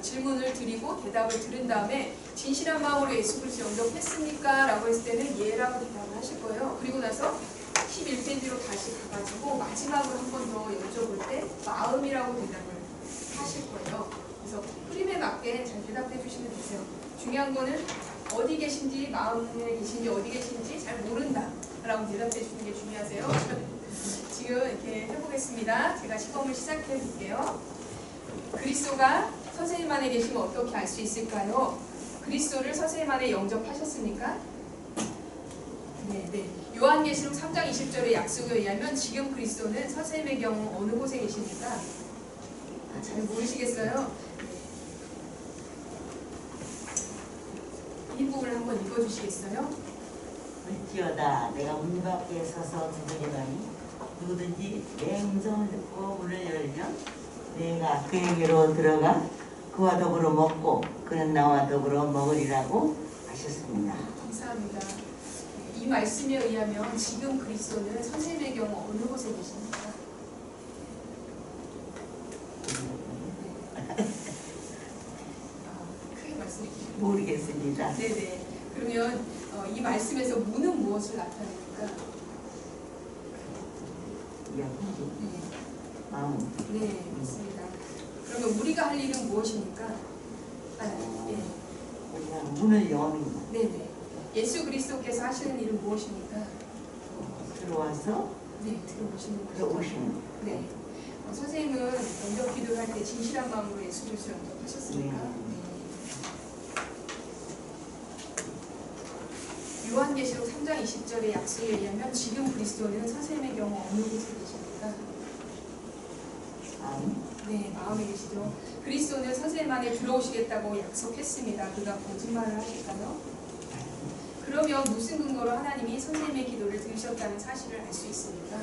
질문을 드리고 대답을 들은 다음에 진실한 마음으로 예수 그리스도 영접했습니까? 라고 했을 때는 예라고 대답을 하실 거예요. 그리고 나서 11페이지로 다시 가가지고 마지막으로 한 번 더 여쭤볼 때 마음이라고 대답을 하실 거예요. 그래서 흐름에 맞게 잘 대답해 주시면 되세요. 중요한 거는 어디 계신지, 마음에 계신지 어디 계신지 잘 모른다 라고 대답해 주시는 게 중요하세요. 지금 이렇게 해보겠습니다. 제가 시범을 시작해 볼게요. 그리스도가 선생님 안에 계시면 어떻게 알 수 있을까요? 그리스도를 선생님 안에 영접하셨습니까? 네. 요한계시록 3장 20절의 약속에 의하면 지금 그리스도는 선생님의 경우 어느 곳에 계십니까? 잘 모르시겠어요? 이 부분을 한번 읽어주시겠어요? 물지어다 내가 문 밖에 서서 두드리더니 누구든지 내 음성을 듣고 문을 열면 내가 그에게로 들어가 그와 더불어 먹고 그는 나와 더불어 먹으리라고 하셨습니다. 감사합니다. 이 말씀에 의하면 지금 그리스도는 선생님의 경우 어느 곳에 계십니까? 크게 말씀해 주시죠. 모르겠습니다. 네네. 그러면 이 말씀에서 무는 무엇을 나타냅니까? 마음. 네, 맞습니다. 그러면 우리가 할 일은 무엇입니까? 그냥 문을 여는 네네. 예수 그리스도께서 하시는 일은 무엇입니까? 들어와서 네, 들어오시는 거죠. 들어오시는. 네. 선생님은 영접 기도를 할 때 진실한 마음으로 예수 그리스도 영접하셨습니까? 네. 요한계시록 3장 20절의 약속에 의하면 지금 그리스도는 선생님의 경우 어느 곳에 계십니까? 네, 마음에 계시죠. 그리스도는 선생님 안에 들어오시겠다고 약속했습니다. 그가 거짓말을 하실까요? 그러면 무슨 근거로 하나님이 선생님의 기도를 들으셨다는 사실을 알 수 있습니까?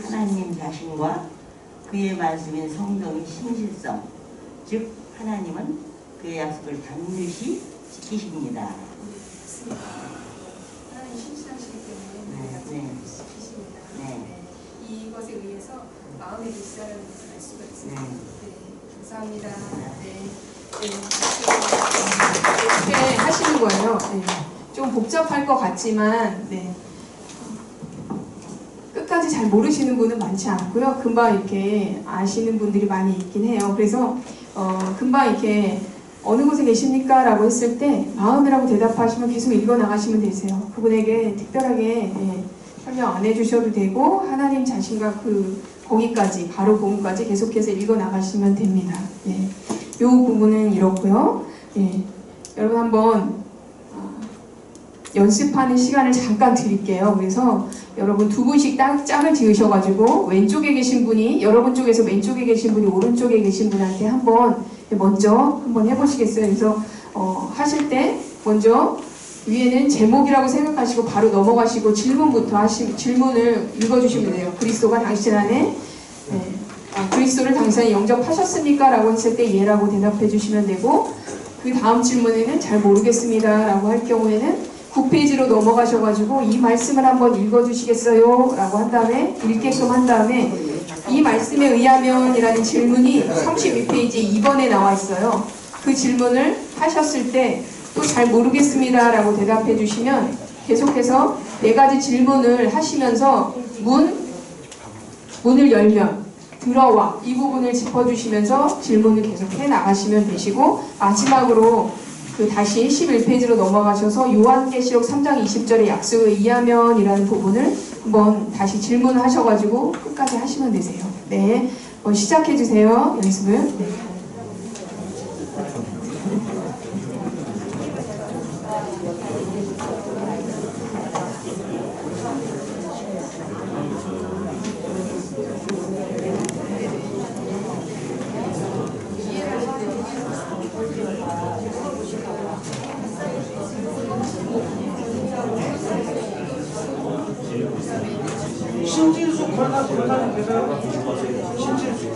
하나님 자신과 그의 말씀인 성경의 신실성, 즉 하나님은 그의 약속을 반드시 지키십니다. 네, 맞습니다. 하나님 신실하시기 때문에 그의 약속을 지키십니다. 네. 이것에 의해서 마음에 계시다는 것을 알 수가 있습니다. 네, 감사합니다. 네. 이렇게 하시는 거예요. 네. 좀 복잡할 것 같지만 끝까지 잘 모르시는 분은 많지 않고요. 금방 이렇게 아시는 분들이 많이 있긴 해요. 그래서 금방 이렇게 어느 곳에 계십니까? 라고 했을 때 마음이라고 대답하시면 계속 읽어 나가시면 되세요. 그분에게 특별하게 설명 안 해주셔도 되고 하나님 자신과 거기까지 바로 부분까지 계속해서 읽어 나가시면 됩니다. 이 부분은 이렇고요. 여러분 한번 연습하는 시간을 잠깐 드릴게요. 그래서 여러분 두 분씩 짝을 지으셔가지고 왼쪽에 계신 분이 여러분 쪽에서 왼쪽에 계신 분이 오른쪽에 계신 분한테 먼저 한번 해보시겠어요? 그래서 하실 때 먼저 위에는 제목이라고 생각하시고 바로 넘어가시고 질문을 읽어주시면 돼요. 그리스도가 당신 안에 그리스도를 당신 안에 영접하셨습니까? 라고 했을 때 예라고 대답해 주시면 되고 그 다음 질문에는 잘 모르겠습니다 라고 할 경우에는 9페이지로 넘어가셔가지고 이 말씀을 한번 읽어주시겠어요? 라고 한 다음에 읽게끔 한 다음에 이 말씀에 의하면 이라는 질문이 32페이지 2번에 나와 있어요. 그 질문을 하셨을 때 또 잘 모르겠습니다 라고 대답해 주시면 계속해서 4가지 질문을 하시면서 문을 열면 들어와 이 부분을 짚어주시면서 질문을 계속 해 나가시면 되시고 마지막으로 다시 11페이지로 넘어가셔서 요한계시록 3장 20절의 약속을 이해하면이라는 부분을 한번 다시 질문하셔가지고 끝까지 하시면 되세요. 네, 시작해 주세요. 연습을. 네. 신진수 권사님 계세요? 신진수.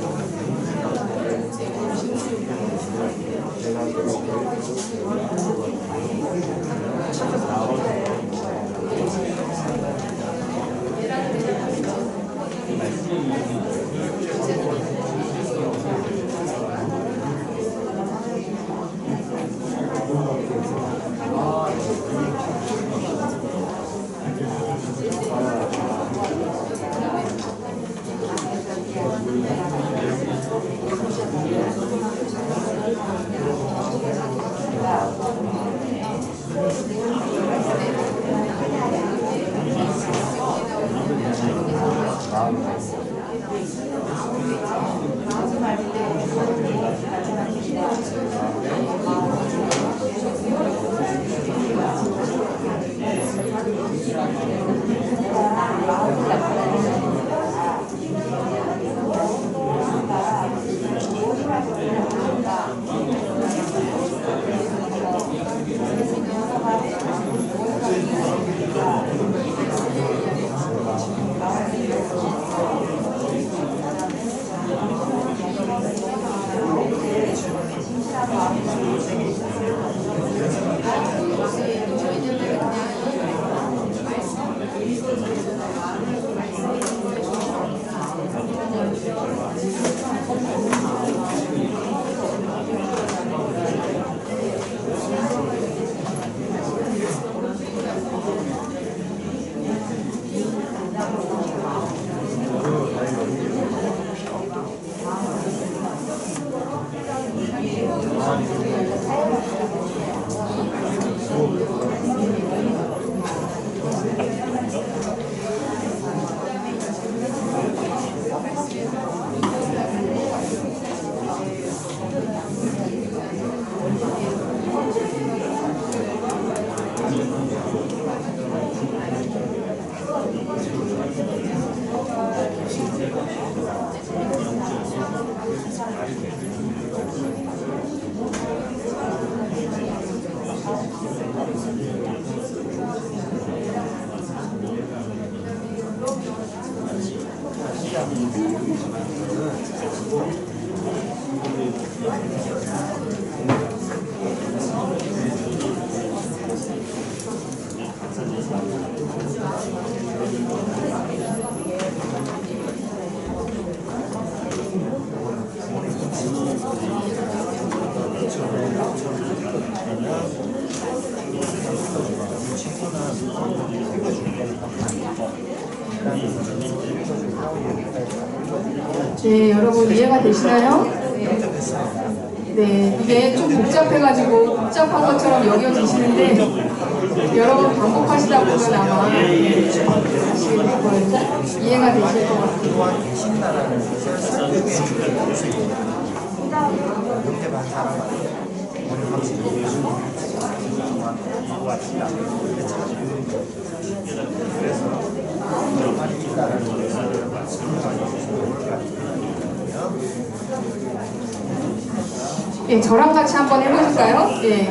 네, 여러분 이해가 되시나요? 네, 이게 좀 복잡해가지고 복잡한 것처럼 여겨지시는데 여러분 반복하시다 보면 아마 아시겠을 거예요. 이해가 되실 것 같아요. 계신다라는 것을 설득해 주는 수 있는 영접한 사람한테 오늘 확실히 그래서 정말 있다라는 것을 말씀하고 예, 저랑 같이 한번 해보실까요? 예.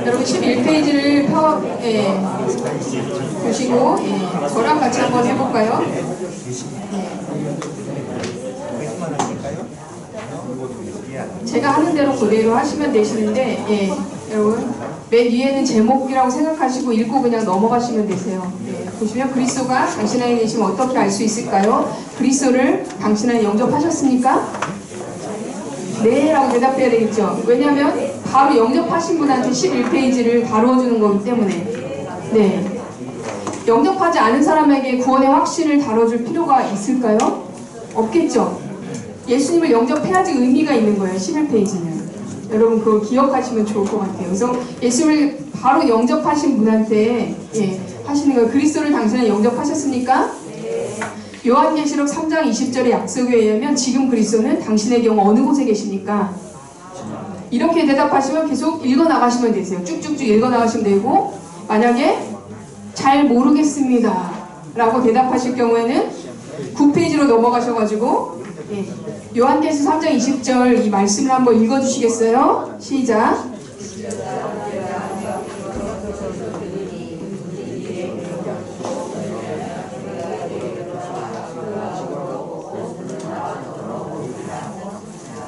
여러분 11페이지를 보시고 예, 저랑 같이 한번 해볼까요? 제가 하는 대로 그대로 하시면 되시는데 예, 여러분 맨 위에는 제목이라고 생각하시고 읽고 그냥 넘어가시면 되세요. 예, 보시면 그리스도가 당신 안에 계시면 어떻게 알 수 있을까요? 그리스도를 당신 안에 영접하셨습니까? 네 라고 대답해야 되겠죠. 왜냐하면 바로 영접하신 분한테 11페이지를 다루어 주는 거기 때문에 네, 영접하지 않은 사람에게 구원의 확신을 다뤄줄 필요가 있을까요? 없겠죠? 예수님을 영접해야지 의미가 있는 거예요. 11페이지는. 여러분 그거 기억하시면 좋을 것 같아요. 그래서 예수님을 바로 영접하신 분한테 하시는 거예요. 그리스도를 당신은 영접하셨습니까? 요한계시록 3장 20절의 약속에 의하면 지금 그리스도는 당신의 경우 어느 곳에 계십니까? 이렇게 대답하시면 계속 읽어나가시면 되세요. 쭉쭉쭉 읽어나가시면 되고, 만약에 잘 모르겠습니다 라고 대답하실 경우에는 9페이지로 넘어가셔가지고 요한계시록 3장 20절 이 말씀을 한번 읽어주시겠어요? 시작.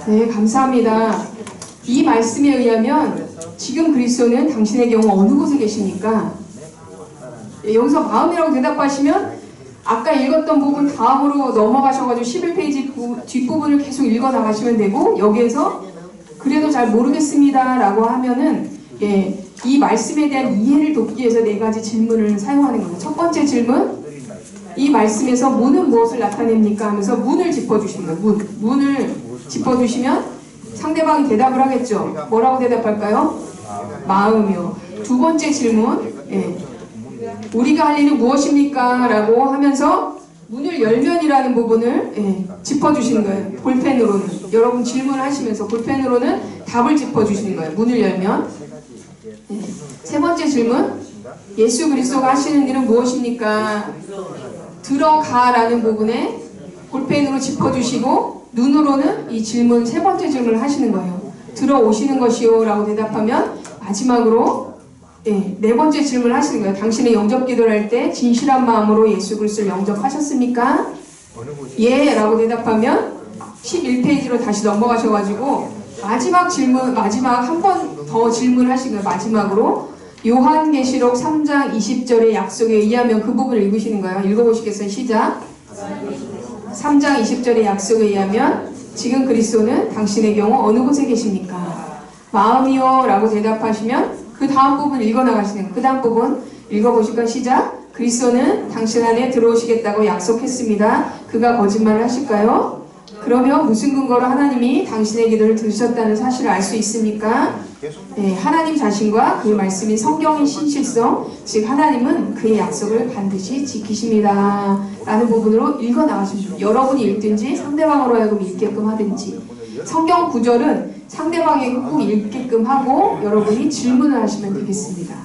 네, 감사합니다. 이 말씀에 의하면 지금 그리스도는 당신의 경우 어느 곳에 계십니까? 여기서 마음이라고 대답하시면 아까 읽었던 부분 다음으로 넘어가셔가지고 11페이지 뒷부분을 계속 읽어나가시면 되고, 여기에서 그래도 잘 모르겠습니다 라고 하면은 이 말씀에 대한 이해를 돕기 위해서 4가지 질문을 사용하는 겁니다. 첫 번째 질문, 이 말씀에서 문은 무엇을 나타냅니까? 하면서 문을 짚어주시는 거예요. 문을 짚어주시면 상대방이 대답을 하겠죠. 뭐라고 대답할까요? 마음이요. 두 번째 질문, 우리가 할 일은 무엇입니까? 라고 하면서 문을 열면이라는 부분을 짚어주시는 거예요. 볼펜으로는. 여러분 질문을 하시면서 볼펜으로는 답을 짚어주시는 거예요. 문을 열면. 세 번째 질문, 예수 그리스도가 하시는 일은 무엇입니까? 들어가라는 부분에 볼펜으로 짚어주시고, 눈으로는 이 질문, 세 번째 질문을 하시는 거예요. 들어오시는 것이요 라고 대답하면, 마지막으로 네 번째 질문을 하시는 거예요. 당신의 영접 기도를 할 때 진실한 마음으로 예수 그리스도를 영접하셨습니까? 예 라고 대답하면 11페이지로 다시 넘어가셔가지고 마지막 질문, 마지막 한 번 더 질문을 하신 거예요. 마지막으로 요한계시록 3장 20절의 약속에 의하면 그 부분을 읽으시는 거예요. 읽어보시겠어요? 시작. 3장 20절의 약속에 의하면 지금 그리스도는 당신의 경우 어느 곳에 계십니까? 마음이요 라고 대답하시면 그 다음 부분 읽어나가시는 거예요. 그 다음 부분 읽어보실까요? 시작. 그리스도는 당신 안에 들어오시겠다고 약속했습니다. 그가 거짓말을 하실까요? 그러면 무슨 근거로 하나님이 당신의 기도를 들으셨다는 사실을 알 수 있습니까? 하나님 자신과 그 말씀인 성경의 신실성, 즉 하나님은 그의 약속을 반드시 지키십니다 라는 부분으로 읽어나가십니다. 여러분이 읽든지 상대방으로 하여금 읽게끔 하든지, 성경 구절은 상대방에게 꼭 읽게끔 하고 여러분이 질문을 하시면 되겠습니다.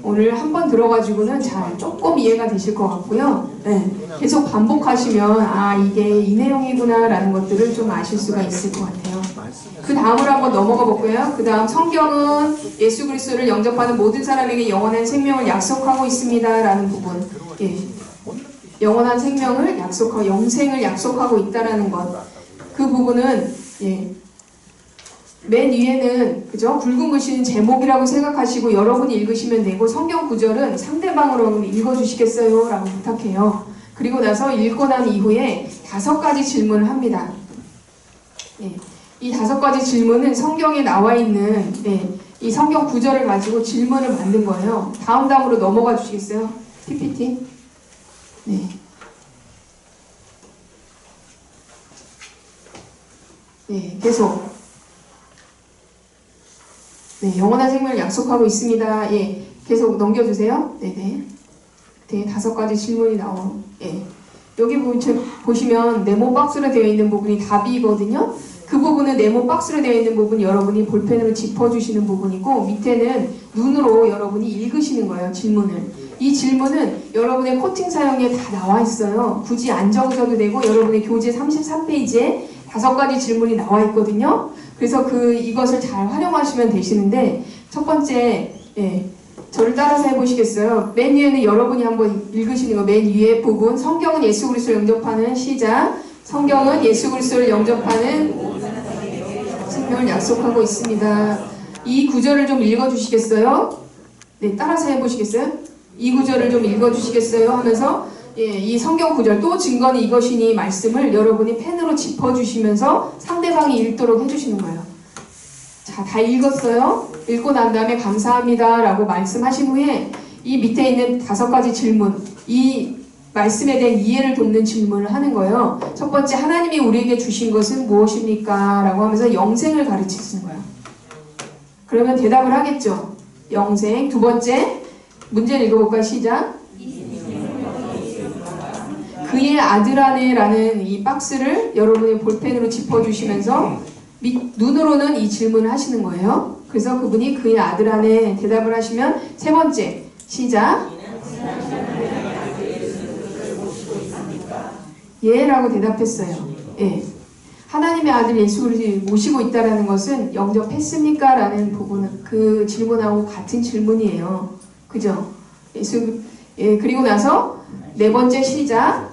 오늘 한번 들어가지고는 잘 조금 이해가 되실 것 같고요. 계속 반복하시면 아 이게 이 내용이구나 라는 것들을 좀 아실 수가 있을 것 같아요. 그 다음으로 한번 넘어가 볼까요? 그 다음, 성경은 예수 그리스도를 영접하는 모든 사람에게 영원한 생명을 약속하고 있습니다 라는 부분. 영원한 생명을 약속하고 영생을 약속하고 있다라는 것. 그 부분은 맨 위에는 그죠? 굵은 글씨는 제목이라고 생각하시고 여러분이 읽으시면 되고, 성경 구절은 상대방으로 읽어주시겠어요? 라고 부탁해요. 그리고 나서 읽고 난 이후에 5가지 질문을 합니다. 이 5가지 질문은 성경에 나와 있는 이 성경 구절을 가지고 질문을 만든 거예요. 다음으로 넘어가 주시겠어요? PPT. 계속. 영원한 생명을 약속하고 있습니다. 계속 넘겨주세요. 네네. 5가지 질문이 나오고, 여기 보시면 네모 박스로 되어 있는 부분이 답이거든요. 그 부분은 네모 박스로 되어 있는 부분 여러분이 볼펜으로 짚어주시는 부분이고, 밑에는 눈으로 여러분이 읽으시는 거예요. 질문을. 이 질문은 여러분의 코팅 사용에 다 나와 있어요. 굳이 안 적으셔도 되고, 여러분의 교재 33페이지에 5가지 질문이 나와 있거든요. 그래서 이것을 잘 활용하시면 되시는데, 첫 번째, 저를 따라서 해보시겠어요? 맨 위에는 여러분이 한번 읽으시는 거, 맨 위에 부분. 성경은 예수 그리스도를 영접하는, 시작. 성경은 예수 그리스도를 영접하는 생명을 약속하고 있습니다. 이 구절을 좀 읽어주시겠어요? 따라서 해보시겠어요? 이 구절을 좀 읽어주시겠어요? 하면서 이 성경 구절, 또 증거는 이것이니 말씀을 여러분이 펜으로 짚어주시면서 상대방이 읽도록 해주시는 거예요. 자, 다 읽었어요? 읽고 난 다음에 감사합니다 라고 말씀하신 후에 이 밑에 있는 5가지 질문, 이 말씀에 대한 이해를 돕는 질문을 하는 거예요. 첫 번째, 하나님이 우리에게 주신 것은 무엇입니까? 라고 하면서 영생을 가르치시는 거예요. 그러면 대답을 하겠죠. 영생. 두 번째, 문제를 읽어볼까요? 시작. 그의 아들 안에라는 이 박스를 여러분이 볼펜으로 짚어주시면서 눈으로는 이 질문을 하시는 거예요. 그래서 그분이 그의 아들 안에 대답을 하시면 세 번째, 시작. 예 라고 대답했어요. 예. 하나님의 아들 예수 그리스도를 모시고 있다는 것은 영접했습니까? 라는 부분은 그 질문하고 같은 질문이에요. 그죠? 예, 그리고 나서 네 번째 시작.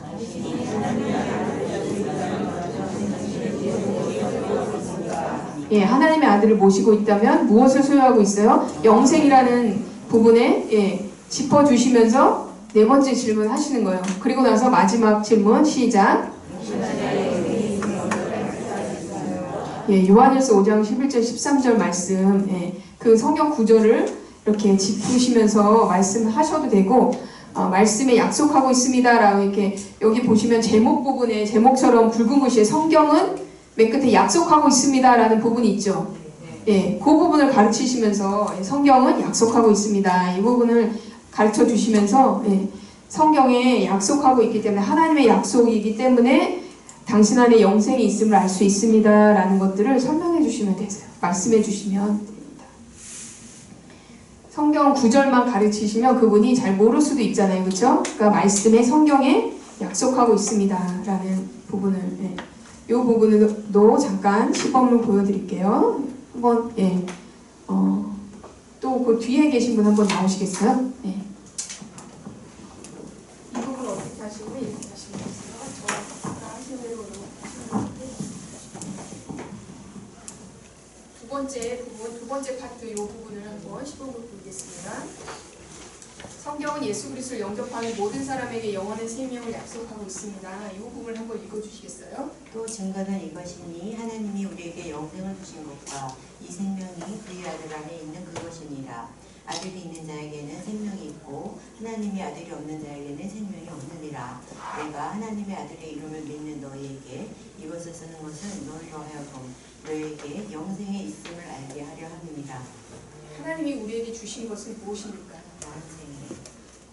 예, 하나님의 아들을 모시고 있다면 무엇을 소유하고 있어요? 영생이라는 부분에 짚어주시면서 네 번째 질문 하시는 거예요. 그리고 나서 마지막 질문 시작. 예, 요한일서 5장 11절 13절 말씀, 그 성경 구절을 이렇게 짚으시면서 말씀하셔도 되고, 말씀에 약속하고 있습니다라고 이렇게 여기 보시면 제목 부분에 제목처럼 붉은 글씨에 성경은 맨 끝에 약속하고 있습니다라는 부분이 있죠. 예, 그 부분을 가르치시면서 성경은 약속하고 있습니다. 이 부분을 가르쳐 주시면서 성경에 약속하고 있기 때문에 하나님의 약속이기 때문에 당신 안에 영생이 있음을 알 수 있습니다. 라는 것들을 설명해 주시면 되세요. 말씀해 주시면 됩니다. 성경 구절만 가르치시면 그분이 잘 모를 수도 있잖아요. 그렇죠? 그러니까 말씀에 성경에 약속하고 있습니다. 라는 부분을 이 부분도 잠깐 시범을 보여드릴게요. 한번 또 그 뒤에 계신 분 한번 나오시겠어요? 이 부분 어떻게 하시고 이렇게 하시면 되세요. 저 아까 하신 대로 두 번째 파트 이 부분을 한번 시범을 보겠습니다. 성경은 예수 그리스도를 영접하는 모든 사람에게 영원한 생명을 약속하고 있습니다. 이 부분을 한번 읽어주시겠어요? 또 증거는 이것이니 하나님이 우리에게 영생을 주신 것과 이 생명이 그의 아들 안에 있는 그것이니라. 아들이 있는 자에게는 생명이 있고 하나님의 아들이 없는 자에게는 생명이 없느니라. 내가 하나님의 아들의 이름을 믿는 너희에게 이것을 쓰는 것은 너희로 하여금 너희에게 영생에 있음을 알게 하려 함이니라. 하나님이 우리에게 주신 것은 무엇입니까?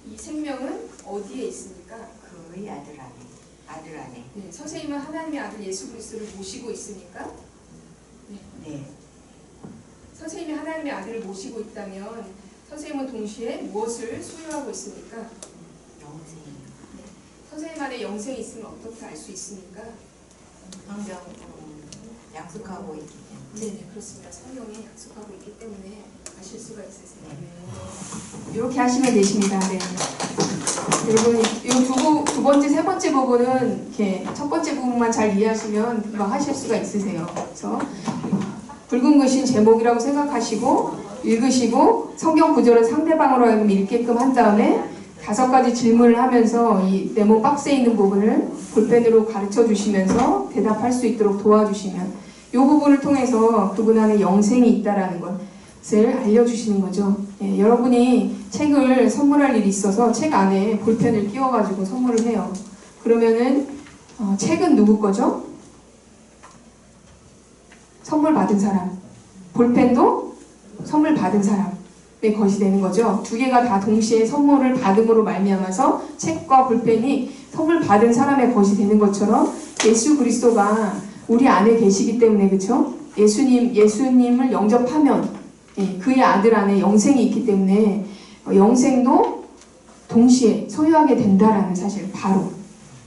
이 생명은 어디에 있습니까? 그의 아들 안에. 네, 선생님은 하나님의 아들 예수 그리스도를 모시고 있습니까? 네. 선생님이 하나님의 아들을 모시고 있다면 선생님은 동시에 무엇을 소유하고 있습니까? 영생이요. 네. 선생님 안에 영생이 있으면 어떻게 알 수 있습니까? 성경 약속하고 있기 때문에. 네, 그렇습니다. 성경에 약속하고 있기 때문에 아실 수가 있으세요. 이렇게 하시면 되십니다. 네. 여러분, 이 두 번째, 세 번째 부분은 이렇게 첫 번째 부분만 잘 이해하시면 금방 하실 수가 있으세요. 그래서 붉은 글씨는 제목이라고 생각하시고 읽으시고 성경 구절을 상대방으로 하여금 읽게끔 한 다음에 5가지 질문을 하면서 이 네모 박스에 있는 부분을 볼펜으로 가르쳐 주시면서 대답할 수 있도록 도와주시면 이 부분을 통해서 그분 안에 영생이 있다라는 것을 알려주시는 거죠. 예, 여러분이 책을 선물할 일이 있어서 책 안에 볼펜을 끼워가지고 선물을 해요. 그러면은 책은 누구 거죠? 선물 받은 사람. 볼펜도 선물 받은 사람의 것이 되는 거죠. 두 개가 다 동시에 선물을 받음으로 말미암아서 책과 볼펜이 선물 받은 사람의 것이 되는 것처럼 예수 그리스도가 우리 안에 계시기 때문에 그렇죠? 예수님을 영접하면 그의 아들 안에 영생이 있기 때문에 영생도 동시에 소유하게 된다라는 사실, 바로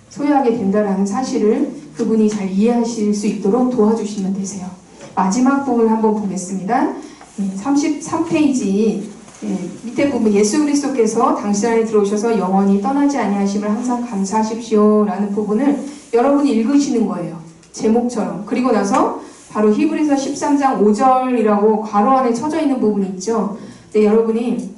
소유하게 된다라는 사실을 그분이 잘 이해하실 수 있도록 도와주시면 되세요. 마지막 부분 한번 보겠습니다. 33페이지 밑에 부분 예수 그리스도께서 당신 안에 들어오셔서 영원히 떠나지 아니하심을 항상 감사하십시오 라는 부분을 여러분이 읽으시는 거예요. 제목처럼. 그리고 나서 바로 히브리서 13장 5절이라고 괄호 안에 쳐져 있는 부분이 있죠. 근데 여러분이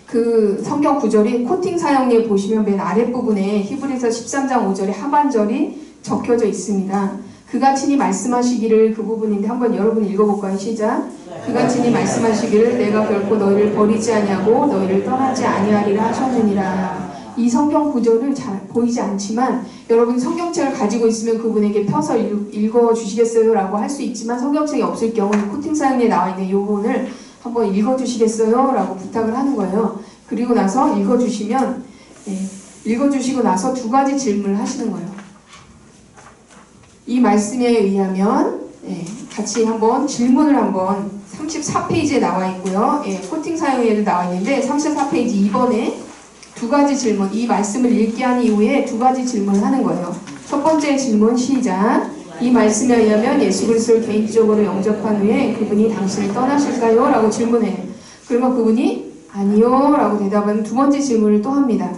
그 성경 구절이 코팅 사용리에 보시면 맨 아랫부분에 히브리서 13장 5절의 하반절이 적혀져 있습니다. 그가 친히 말씀하시기를, 그 부분인데 한번 여러분 읽어볼까요? 시작. 그가 친히 말씀하시기를 내가 결코 너희를 버리지 아니하고 너희를 떠나지 아니하리라 하셨느니라. 이 성경 구절을 잘 보이지 않지만 여러분 성경책을 가지고 있으면 그분에게 펴서 읽어주시겠어요? 라고 할 수 있지만 성경책이 없을 경우 코팅 사용에 나와 있는 이 부분을 한번 읽어주시겠어요? 라고 부탁을 하는 거예요. 그리고 나서 읽어주시면 읽어주시고 나서 두 가지 질문을 하시는 거예요. 이 말씀에 의하면 같이 한번 질문을 한번 34페이지에 나와 있고요. 코팅 사용에도 나와 있는데 34페이지 2번에 두 가지 질문, 이 말씀을 읽게 한 이후에 두 가지 질문을 하는 거예요. 첫 번째 질문 시작. 이 말씀에 의하면 예수 그리스도를 개인적으로 영접한 후에 그분이 당신을 떠나실까요? 라고 질문해요. 그러면 그분이 아니요 라고 대답하는 두 번째 질문을 또 합니다.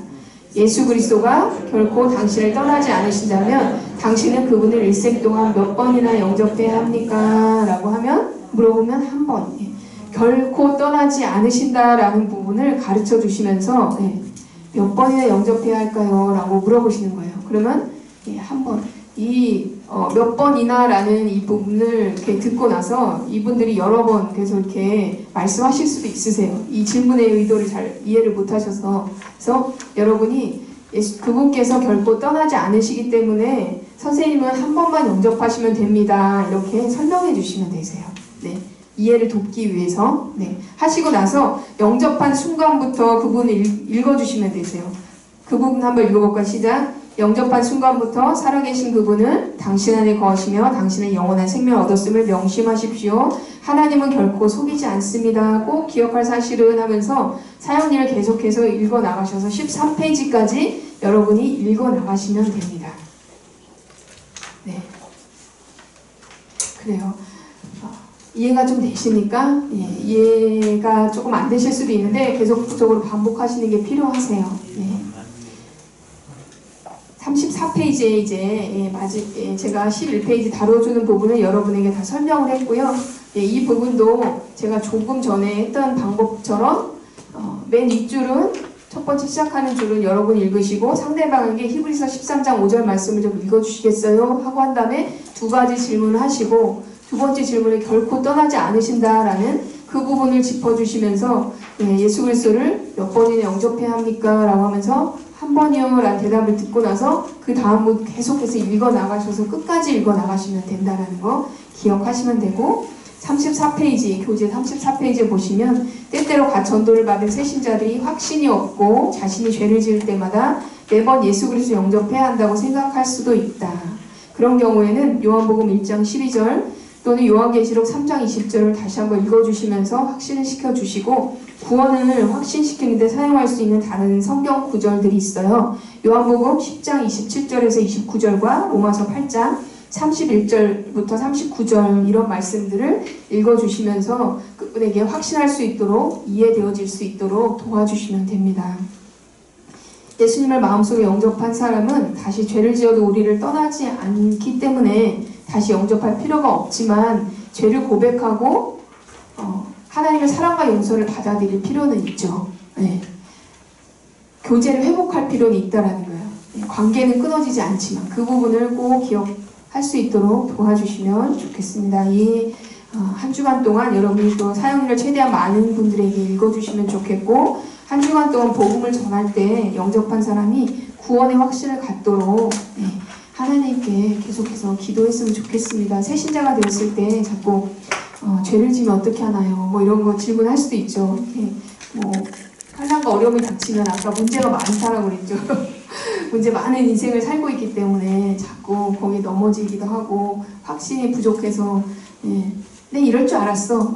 예수 그리스도가 결코 당신을 떠나지 않으신다면 당신은 그분을 일생 동안 몇 번이나 영접해야 합니까? 라고 하면 물어보면 한 번. 결코 떠나지 않으신다라는 부분을 가르쳐 주시면서 몇 번이나 영접해야 할까요? 라고 물어보시는 거예요. 그러면 한 번. 몇 번이나 라는 이 부분을 이렇게 듣고 나서 이분들이 여러 번 계속 이렇게 말씀하실 수도 있으세요. 이 질문의 의도를 잘 이해를 못 하셔서. 그래서 여러분이 그분께서 결코 떠나지 않으시기 때문에 선생님은 한 번만 영접하시면 됩니다. 이렇게 설명해 주시면 되세요. 네. 이해를 돕기 위해서. 네. 하시고 나서 영접한 순간부터 그분을 읽어주시면 되세요. 그 부분 한번 읽어볼까요? 시작. 영접한 순간부터 살아계신 그분은 당신 안에 거하시며 당신의 영원한 생명을 얻었음을 명심하십시오. 하나님은 결코 속이지 않습니다. 꼭 기억할 사실은 하면서 사역일을 계속해서 읽어나가셔서 13페이지까지 여러분이 읽어나가시면 됩니다. 네. 그래요. 이해가 좀 되십니까? 이해가 조금 안 되실 수도 있는데 계속적으로 반복하시는 게 필요하세요. 34페이지에 이제 제가 11페이지 다뤄주는 부분을 여러분에게 다 설명을 했고요. 이 부분도 제가 조금 전에 했던 방법처럼 맨 윗줄은 첫 번째 시작하는 줄은 여러분이 읽으시고 상대방에게 히브리서 13장 5절 말씀을 좀 읽어주시겠어요? 하고 한 다음에 두 가지 질문을 하시고 두 번째 질문을 결코 떠나지 않으신다라는 그 부분을 짚어주시면서 예수 그리스도를 몇 번이나 영접해야 합니까? 라고 하면서 한 번이요 라는 대답을 듣고 나서 그 다음은 계속해서 읽어나가셔서 끝까지 읽어나가시면 된다는 거 기억하시면 되고 34페이지, 교재 34페이지에 보시면 때때로 전도를 받은 새신자들이 확신이 없고 자신이 죄를 지을 때마다 매번 예수 그리스도 영접해야 한다고 생각할 수도 있다. 그런 경우에는 요한복음 1장 12절 또는 요한계시록 3장 20절을 다시 한번 읽어주시면서 확신을 시켜주시고 구원을 확신시키는 데 사용할 수 있는 다른 성경 구절들이 있어요. 요한복음 10장 27절에서 29절과 로마서 8장 31절부터 39절 이런 말씀들을 읽어주시면서 그분에게 확신할 수 있도록 이해되어질 수 있도록 도와주시면 됩니다. 예수님을 마음속에 영접한 사람은 다시 죄를 지어도 우리를 떠나지 않기 때문에 다시 영접할 필요가 없지만 죄를 고백하고 하나님의 사랑과 용서를 받아들일 필요는 있죠. 교제를 회복할 필요는 있다라는 거예요. 관계는 끊어지지 않지만 그 부분을 꼭 기억할 수 있도록 도와주시면 좋겠습니다. 이 한 주간 동안 여러분이 또 사역일을 최대한 많은 분들에게 읽어주시면 좋겠고 한 주간 동안 복음을 전할 때 영접한 사람이 구원의 확신을 갖도록 하나님께 계속해서 기도했으면 좋겠습니다. 새 신자가 되었을 때 자꾸 죄를 지면 어떻게 하나요? 뭐 이런 거 질문할 수도 있죠. 뭐 환난과 어려움이 닥치면 아까 문제가 많다라고 그랬죠. 문제 많은 인생을 살고 있기 때문에 자꾸 거기에 넘어지기도 하고 확신이 부족해서 네 이럴 줄 알았어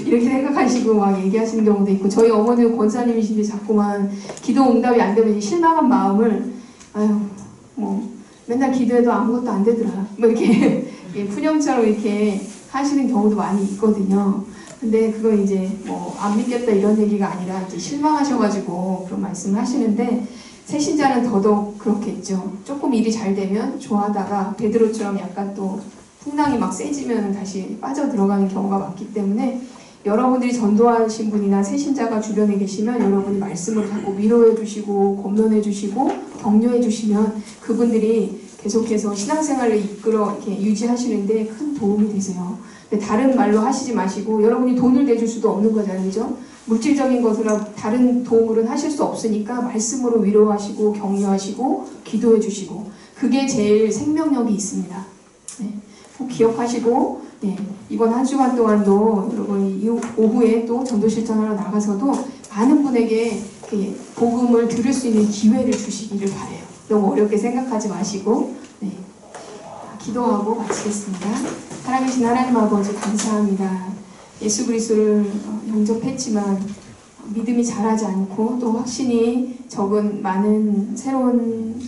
이렇게 생각하시고 막 얘기하시는 경우도 있고 저희 어머니는 권사님이신데 자꾸만 기도 응답이 안 되면 실망한 마음을 뭐 맨날 기도해도 아무것도 안 되더라 뭐 이렇게 푸념처럼 이렇게 하시는 경우도 많이 있거든요. 근데 그거 이제 뭐 안 믿겠다 이런 얘기가 아니라 이제 실망하셔가지고 그런 말씀을 하시는데 새신자는 더더욱 그렇겠죠. 조금 일이 잘 되면 좋아하다가 베드로처럼 약간 또 풍랑이 막 세지면 다시 빠져 들어가는 경우가 많기 때문에 여러분들이 전도하신 분이나 새신자가 주변에 계시면 여러분이 말씀을 자꾸 위로해 주시고 권면해 주시고 격려해 주시면 그분들이 계속해서 신앙생활을 이렇게 유지하시는데 큰 도움이 되세요. 다른 말로 하시지 마시고 여러분이 돈을 내줄 수도 없는 거잖아요. 그죠? 물질적인 것으로 다른 도움으로는 하실 수 없으니까 말씀으로 위로하시고 격려하시고 기도해 주시고 그게 제일 생명력이 있습니다. 네, 꼭 기억하시고 네, 이번 한 주간 동안도 여러분 이 오후에 또 전도 실천하러 나가서도 많은 분에게 이렇게 복음을 들을 수 있는 기회를 주시기를 바라요. 너무 어렵게 생각하지 마시고 네, 기도하고 마치겠습니다. 살아계신 하나님 아버지 감사합니다. 예수 그리스도를 영접했지만 믿음이 자라지 않고 또 확신이 적은 많은 새로운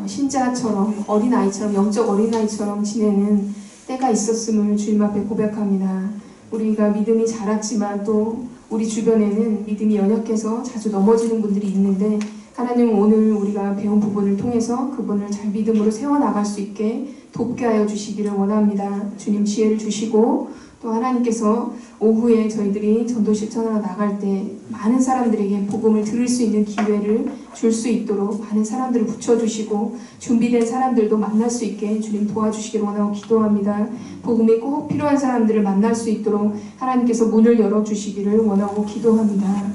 신자처럼 어린아이처럼 영적 어린아이처럼 지내는 때가 있었음을 주님 앞에 고백합니다. 우리가 믿음이 자랐지만 또 우리 주변에는 믿음이 연약해서 자주 넘어지는 분들이 있는데 하나님 오늘 우리가 배운 부분을 통해서 그분을 잘 믿음으로 세워나갈 수 있게 돕게 하여 주시기를 원합니다. 주님 지혜를 주시고 또 하나님께서 오후에 저희들이 전도 실천하러 나갈 때 많은 사람들에게 복음을 들을 수 있는 기회를 줄 수 있도록 많은 사람들을 붙여주시고 준비된 사람들도 만날 수 있게 주님 도와주시기를 원하고 기도합니다. 복음이 꼭 필요한 사람들을 만날 수 있도록 하나님께서 문을 열어주시기를 원하고 기도합니다.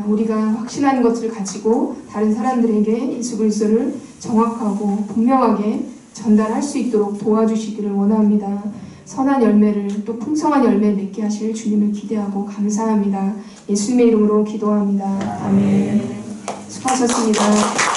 우리가 확신한 것을 가지고 다른 사람들에게 예수 그리스도를 정확하고 분명하게 전달할 수 있도록 도와주시기를 원합니다. 선한 열매를 또 풍성한 열매를 맺게 하실 주님을 기대하고 감사합니다. 예수님의 이름으로 기도합니다. 아멘. 수고하셨습니다.